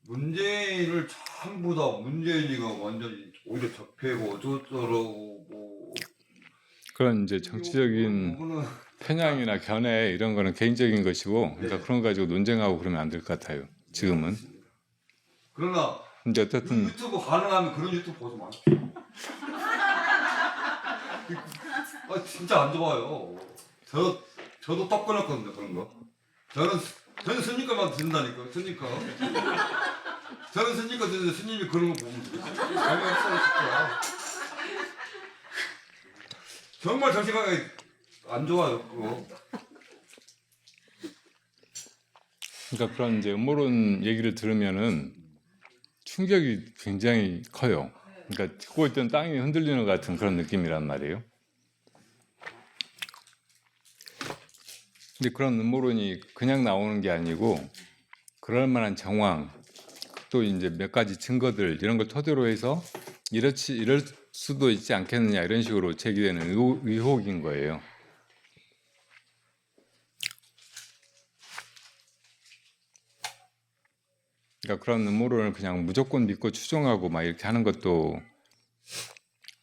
문재인을 전부 다 문재인이가 완전히 오히려 적폐고 어쩌고저쩌고 그런 이제 정치적인 편향이나 견해 이런 거는 개인적인 것이고, 그러니까 그런 거 가지고 논쟁하고 그러면 안 될 것 같아요. 지금은. 그러나 근데 어쨌든 유튜브 가능하면 그런 유튜브 보지 마십시오. 진짜 안 좋아요. 저도 떡 끊었거든요 그런 거. 저는 스님 거만 듣는다니까. 스님 거. 저는 스님 거 듣는데 스님이 그런 거 보면 되겠어요. 정말 정신건강에 안 좋아요 그거. 그러니까 그런 이제 음모론 얘기를 들으면은 충격이 굉장히 커요. 그러니까 듣고 있던 땅이 흔들리는 것 같은 그런 느낌이란 말이에요. 근데 그런 음모론이 그냥 나오는 게 아니고 그럴 만한 정황 또 이제 몇 가지 증거들 이런 걸 토대로 해서 이럴 수도 있지 않겠느냐 이런 식으로 제기되는 의혹인 거예요. 그러니까 그런 음모론을 그냥 무조건 믿고 추종하고 막 이렇게 하는 것도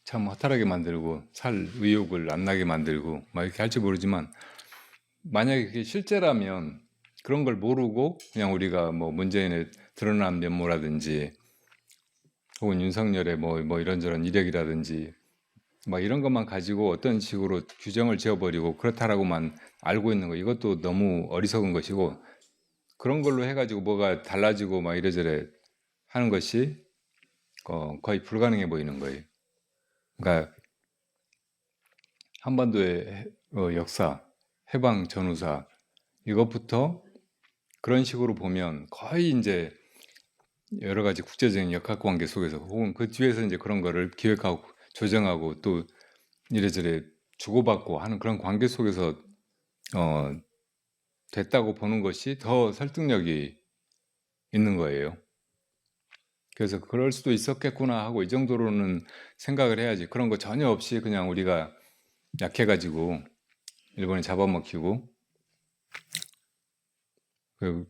참 허탈하게 만들고 살 의욕을 안 나게 만들고 막 이렇게 할지 모르지만 만약에 그게 실제라면 그런 걸 모르고 그냥 우리가 뭐 문재인의 드러난 면모라든지 혹은 윤석열의 뭐 이런저런 이력이라든지 막 이런 것만 가지고 어떤 식으로 규정을 지어버리고 그렇다라고만 알고 있는 거 이것도 너무 어리석은 것이고 그런 걸로 해가지고 뭐가 달라지고 막 이래저래 하는 것이 거의 불가능해 보이는 거예요. 그러니까 한반도의 역사, 해방 전후사 이것부터 그런 식으로 보면 거의 이제 여러 가지 국제적인 역학관계 속에서 혹은 그 뒤에서 이제 그런 거를 기획하고 조정하고 또 이래저래 주고받고 하는 그런 관계 속에서 됐다고 보는 것이 더 설득력이 있는 거예요. 그래서 그럴 수도 있었겠구나 하고 이 정도로는 생각을 해야지. 그런 거 전혀 없이 그냥 우리가 약해가지고 일본에 잡아먹히고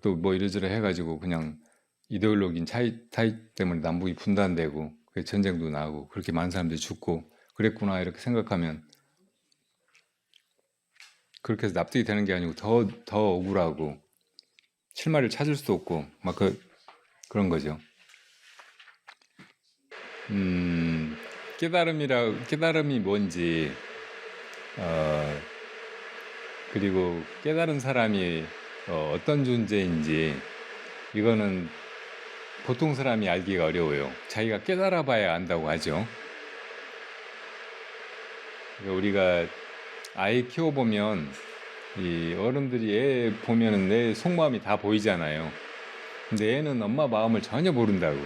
또 뭐 이래저래 해가지고 그냥 이데올로기인 타이 때문에 남북이 분단되고 전쟁도 나고 그렇게 많은 사람들이 죽고 그랬구나 이렇게 생각하면 그렇게 해서 납득이 되는 게 아니고 더 억울하고 실마리를 찾을 수도 없고 막 그런 거죠. 깨달음이 뭔지 그리고 깨달은 사람이 어떤 존재인지 이거는 보통 사람이 알기가 어려워요. 자기가 깨달아 봐야 안다고 하죠. 그러니까 우리가 아이 키워보면 이 어른들이 애 보면은 내 속마음이 다 보이잖아요. 근데 애는 엄마 마음을 전혀 모른다고.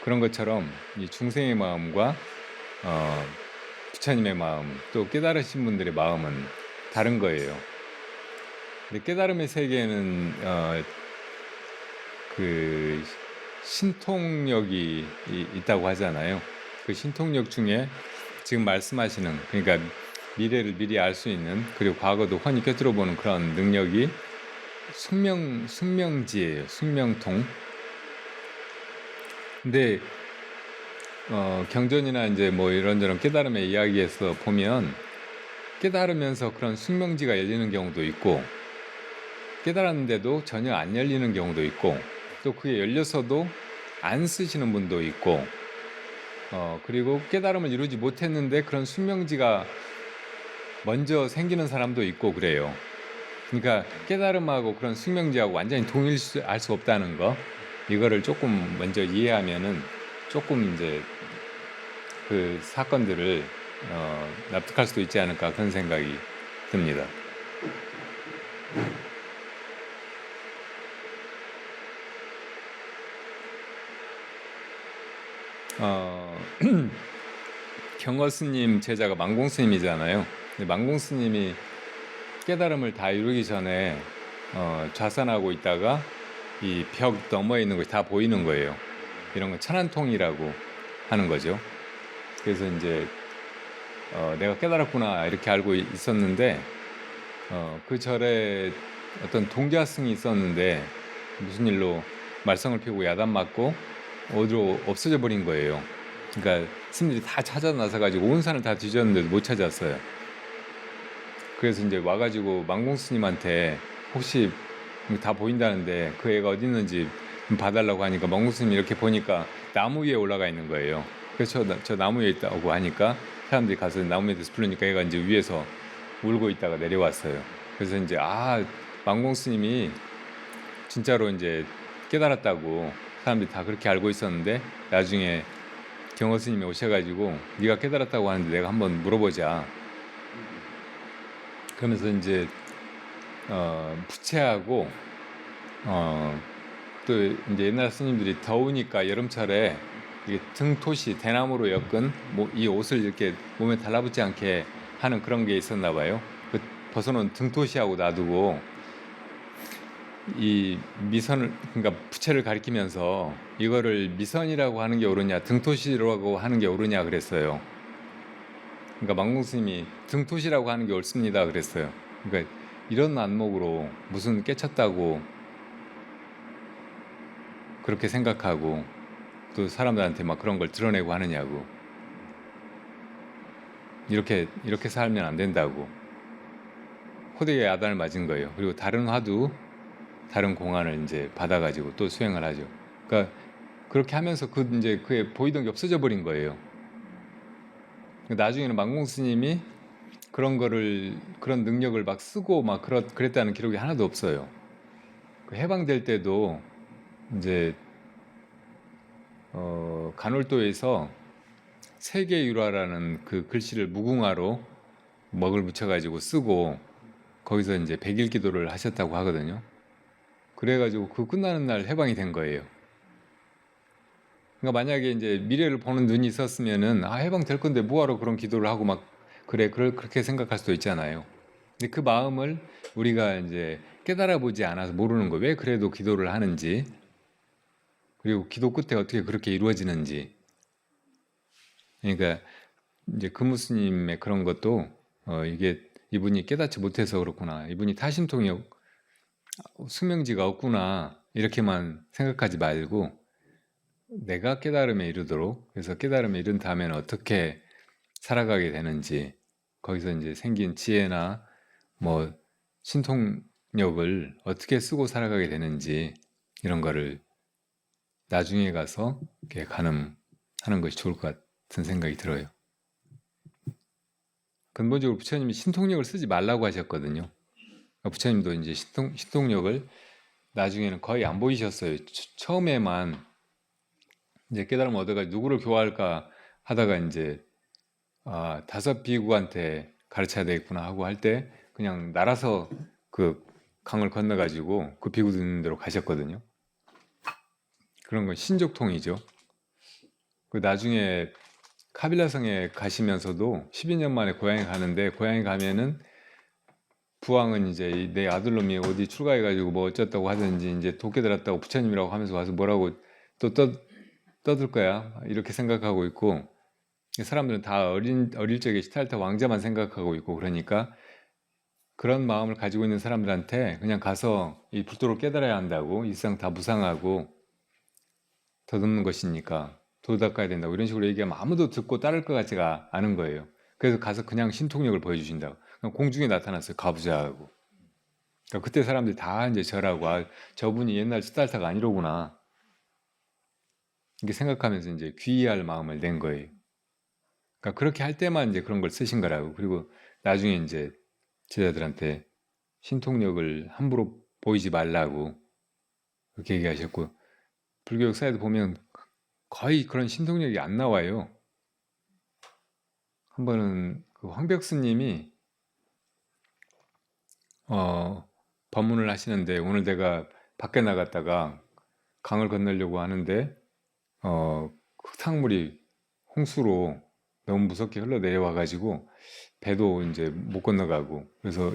그런 것처럼 이 중생의 마음과 부처님의 마음 또 깨달으신 분들의 마음은 다른 거예요. 근데 깨달음의 세계에는 그 신통력이 있다고 하잖아요. 그 신통력 중에 지금 말씀하시는 그러니까 미래를 미리 알 수 있는 그리고 과거도 훤히 꿰뚫어 보는 그런 능력이 숙명지예요. 숙명통. 근데 경전이나 이제 뭐 이런저런 깨달음의 이야기에서 보면 깨달으면서 그런 숙명지가 열리는 경우도 있고 깨달았는데도 전혀 안 열리는 경우도 있고 또 그게 열려서도 안 쓰시는 분도 있고 그리고 깨달음을 이루지 못했는데 그런 숙명지가 먼저 생기는 사람도 있고 그래요. 그러니까 깨달음하고 그런 숙명지하고 완전히 동일할 수 없다는 거 이거를 조금 먼저 이해하면은 조금 이제 그 사건들을 납득할 수도 있지 않을까 그런 생각이 듭니다. 경허 스님 제자가 망공 스님이잖아요. 근데 망공 스님이 깨달음을 다 이루기 전에 좌선하고 있다가 이 벽 너머에 있는 것이 다 보이는 거예요. 이런 거 천안통이라고 하는 거죠. 그래서 이제 내가 깨달았구나 이렇게 알고 있었는데 그 절에 어떤 동자승이 있었는데 무슨 일로 말썽을 피우고 야단 맞고 어디로 없어져 버린 거예요. 그러니까 스님들이 다 찾아 나서 가지고 온 산을 다 뒤졌는데도 못 찾았어요. 그래서 이제 와가지고 망공 스님한테 혹시 다 보인다는데 그 애가 어디 있는지 봐달라고 하니까 망공 스님이 이렇게 보니까 나무 위에 올라가 있는 거예요. 그래서 저 나무 위에 있다고 하니까 사람들이 가서 나무 위에서 부르니까 애가 이제 위에서 울고 있다가 내려왔어요. 그래서 이제 망공 스님이 진짜로 이제 깨달았다고 사람들이 다 그렇게 알고 있었는데 나중에 경허 스님이 오셔가지고 네가 깨달았다고 하는데 내가 한번 물어보자. 그러면서 이제 부채하고 또 이제 옛날 스님들이 더우니까 여름철에 이게 등토시 대나무로 엮은 이 옷을 이렇게 몸에 달라붙지 않게 하는 그런 게 있었나 봐요. 그 벗어놓은 등토시하고 놔두고 이 미선을 그러니까 부채를 가리키면서 이거를 미선이라고 하는 게 옳으냐 등토시라고 하는 게 옳으냐 그랬어요. 그러니까 망공 스님이 등토시라고 하는 게 옳습니다 그랬어요. 그러니까 이런 안목으로 무슨 깨쳤다고 그렇게 생각하고 또 사람들한테 막 그런 걸 드러내고 하느냐고. 이렇게 살면 안 된다고 호되게 야단을 맞은 거예요. 그리고 다른 화두 다른 공안을 이제 받아가지고 또 수행을 하죠. 그러니까 그렇게 하면서 이제 그게 보이던 게 없어져 버린 거예요. 나중에는 망공 스님이 그런 능력을 막 쓰고 막 그랬다는 기록이 하나도 없어요. 해방될 때도 이제 간월도에서 세계유라라는 그 글씨를 무궁화로 먹을 묻혀가지고 쓰고 거기서 이제 100일 기도를 하셨다고 하거든요. 그래가지고 그 끝나는 날 해방이 된 거예요. 그러니까 만약에 이제 미래를 보는 눈이 있었으면은 해방될 건데 뭐하러 그런 기도를 하고 막 그래, 그렇게 생각할 수도 있잖아요. 근데 그 마음을 우리가 이제 깨달아 보지 않아서 모르는 거예요. 왜 그래도 기도를 하는지, 그리고 기도 끝에 어떻게 그렇게 이루어지는지. 그러니까 이제 금우스님의 그런 것도 이게 이분이 깨닫지 못해서 그렇구나. 이분이 타심통역 수명지가 없구나. 이렇게만 생각하지 말고 내가 깨달음에 이르도록, 그래서 깨달음에 이른 다음에는 어떻게 살아가게 되는지, 거기서 이제 생긴 지혜나 뭐 신통력을 어떻게 쓰고 살아가게 되는지 이런 거를 나중에 가서 이렇게 가늠하는 것이 좋을 것 같은 생각이 들어요. 근본적으로 부처님이 신통력을 쓰지 말라고 하셨거든요. 부처님도 이제 신통력을 나중에는 거의 안 보이셨어요. 처음에만 이제 깨달음을 얻어가지고 누구를 교화할까 하다가 이제 다섯 비구한테 가르쳐야 되겠구나 하고 할 때 그냥 날아서 그 강을 건너가지고 그 비구들 있는 데로 가셨거든요. 그런 건 신족통이죠. 그 나중에 카빌라성에 가시면서도 12년 만에 고향에 가는데, 고향에 가면은 부왕은 이제 내 아들놈이 어디 출가해가지고 뭐 어쩌다고 하든지 이제 도깨 들었다고 부처님이라고 하면서 와서 뭐라고 또 떠들 거야, 이렇게 생각하고 있고, 사람들은 다 어릴 적에 시달타 왕자만 생각하고 있고, 그러니까 그런 마음을 가지고 있는 사람들한테 그냥 가서 이 불도를 깨달아야 한다고, 일상 다 무상하고 덧없는 것이니까 도 닦아야 된다고 이런 식으로 얘기하면 아무도 듣고 따를 것 같지가 않은 거예요. 그래서 가서 그냥 신통력을 보여주신다고. 공중에 나타났어요. 가보자 하고. 그러니까 그때 사람들이 다 이제 절하고, 저분이 옛날 시달타가 아니로구나, 이렇게 생각하면서 이제 귀의할 마음을 낸 거예요. 그러니까 그렇게 할 때만 이제 그런 걸 쓰신 거라고. 그리고 나중에 이제 제자들한테 신통력을 함부로 보이지 말라고 그렇게 얘기하셨고, 불교 역사에도 보면 거의 그런 신통력이 안 나와요. 한 번은 그 황벽스님이 법문을 하시는데, 오늘 내가 밖에 나갔다가 강을 건너려고 하는데 흙탕물이 홍수로 너무 무섭게 흘러내려와 가지고 배도 이제 못 건너가고, 그래서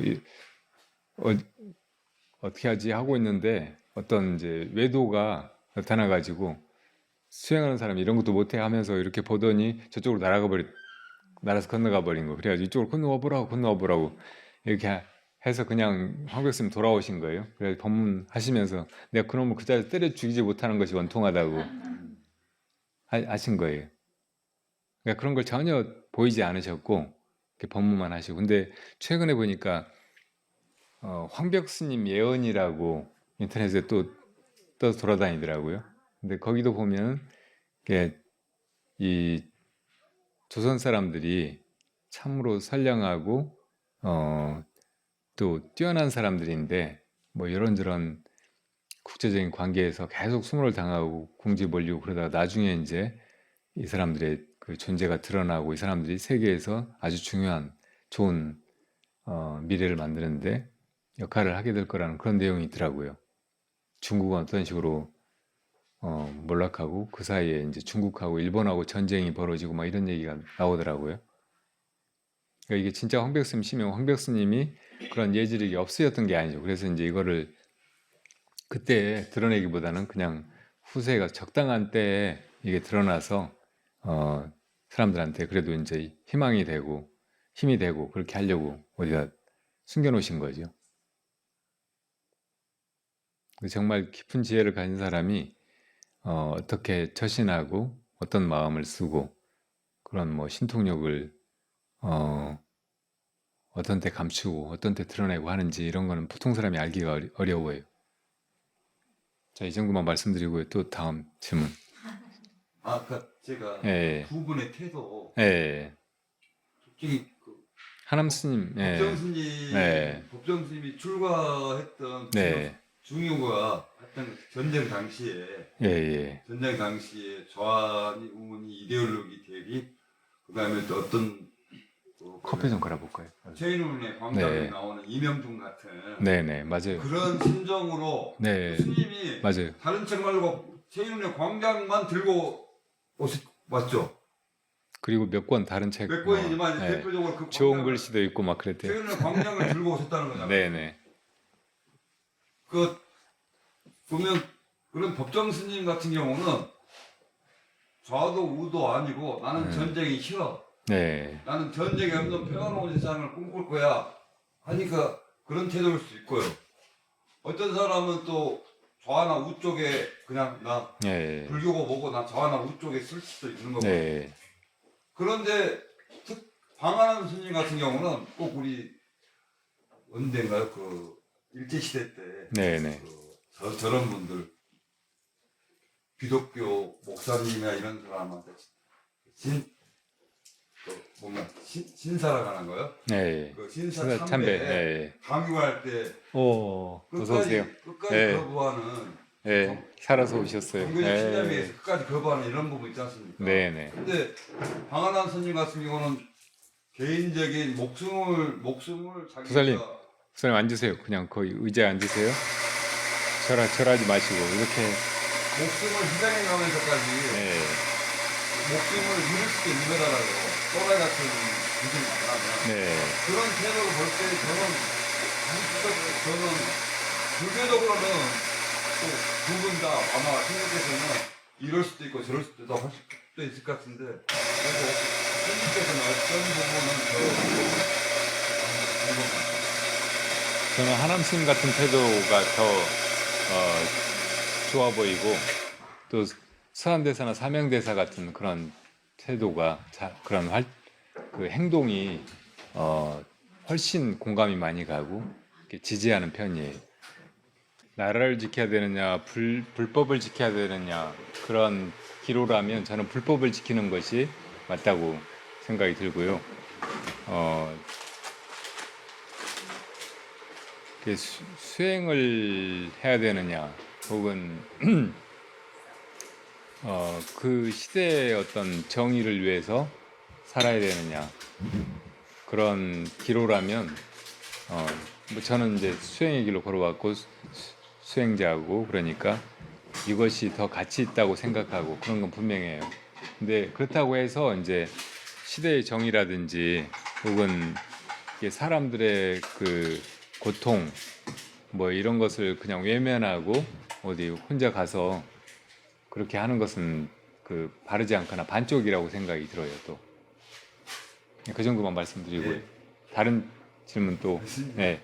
어떻게 하지 하고 있는데 어떤 이제 외도가 나타나 가지고 수행하는 사람이 이런 것도 못해 하면서 이렇게 보더니 저쪽으로 날아서 건너가 버린 거. 그래가지고 이쪽으로 건너와 보라고 이렇게 해서 그냥 황백스님 돌아오신 거예요. 그래서 법문하시면서 내가 그놈을 그 자리에서 때려 죽이지 못하는 것이 원통하다고 하신 거예요. 그러니까 그런 걸 전혀 보이지 않으셨고 이렇게 법문만 하시고. 근데 최근에 보니까 황벽스님 예언이라고 인터넷에 또 떠서 돌아다니더라고요. 근데 거기도 보면 이 조선 사람들이 참으로 선량하고 또 뛰어난 사람들인데, 뭐 이런저런 국제적인 관계에서 계속 수모를 당하고 궁지 몰리고 그러다가 나중에 이제 이 사람들의 그 존재가 드러나고 이 사람들이 세계에서 아주 중요한 좋은 미래를 만드는데 역할을 하게 될 거라는 그런 내용이 있더라고요. 중국은 어떤 식으로 몰락하고 그 사이에 이제 중국하고 일본하고 전쟁이 벌어지고 막 이런 얘기가 나오더라고요. 그러니까 이게 진짜 황벽스님이시면 황벽스님이 그런 예지력이 없으셨던 게 아니죠. 그래서 이제 이거를 그때 드러내기보다는 그냥 후세가 적당한 때에 이게 드러나서 사람들한테 그래도 이제 희망이 되고 힘이 되고 그렇게 하려고 어디다 숨겨놓으신 거죠. 정말 깊은 지혜를 가진 사람이 어떻게 처신하고 어떤 마음을 쓰고 그런 뭐 신통력을 어떤 때 감추고 어떤 때 드러내고 하는지 이런 거는 보통 사람이 알기가 어려워요. 자, 이 정도만 말씀드리고요. 또 다음 질문. 아까 제가 예. 두 분의 태도 예. 솔직히 그 하남 스님. 예. 법정스님, 네. 법정스님이 출가했던 네. 중요가 했던 전쟁 당시에 예. 전쟁 당시에 좌니 우니 이데올로기 대립, 그다음에 또 어떤 커피 좀 갈아볼까요? 최인훈의 광장에 네. 나오는 이명중 같은 네네, 맞아요. 그런 심정으로 네, 스님이 맞아요. 다른 책 말고 최인훈의 광장만 들고 왔죠. 그리고 몇 권 다른 책 몇 권이지만 네. 대표적으로 그 좋은 광장을- 글씨도 있고 막 그랬대요. 최근에 광장을 들고 오셨다는 거잖아요. 네네. 그 보면 그런 법정 스님 같은 경우는 좌도 우도 아니고 나는 전쟁이 싫어. 네. 나는 전쟁이 없는 평화로운 세상을 꿈꿀 거야 하니까 그런 태도일 수 있고요. 어떤 사람은 또 좌나 우 쪽에 그냥 나 네. 불교고 뭐고 나 좌나 우 쪽에 쓸 수도 있는 거고. 네. 그런데 방한한 스님 같은 경우는 꼭 우리 언젠가요? 그 일제시대 때 네네. 저런 분들 기독교 목사님이나 이런 사람한테 뭔가 신사라고 하는 거요? 네. 그 신사 참배. 참배에 네. 강요할 때 오, 어서 오세요. 끝까지 네. 거부하는 네. 살아서 오셨어요. 강교적 신념에 네. 의해서 끝까지 거부하는 이런 부분 있지 않습니까? 네네. 근데 방한한 스님 같은 경우는 개인적인 목숨을 부살님. 자기가 선생님 앉으세요. 그냥 거기 의자에 앉으세요. 절하지 마시고 이렇게. 목숨을 희생해 가면서까지 네. 목숨을 잃을 수도 있는 거잖아요. 또라이 같은 분들이 만나면 네. 그런 태도를 볼 때 저는 불교적으로는 또 두 분 다 아마 신님께서는 이럴 수도 있고 저럴 수도 할 수도 있을 것 같은데 그래서 신님께서는 어떤 부분은 궁금합니다. 저는 하남스님 같은 태도가 더 좋아 보이고 또 서한대사나 사명대사 같은 그런 태도가 그런 그 행동이 훨씬 공감이 많이 가고 이렇게 지지하는 편이에요. 나라를 지켜야 되느냐 불법을 지켜야 되느냐 그런 기로라면 저는 불법을 지키는 것이 맞다고 생각이 들고요. 수행을 해야 되느냐 혹은 그 시대의 어떤 정의를 위해서 살아야 되느냐 그런 기로라면 뭐 저는 이제 수행의 길로 걸어왔고 수행자고 그러니까 이것이 더 가치 있다고 생각하고 그런 건 분명해요. 근데 그렇다고 해서 이제 시대의 정의라든지 혹은 이게 사람들의 그 고통 뭐 이런 것을 그냥 외면하고 어디 혼자 가서 그렇게 하는 것은 그 바르지 않거나 반쪽이라고 생각이 들어요. 또 그 정도만 말씀드리고 네. 다른 질문 또 알겠습니다. 네.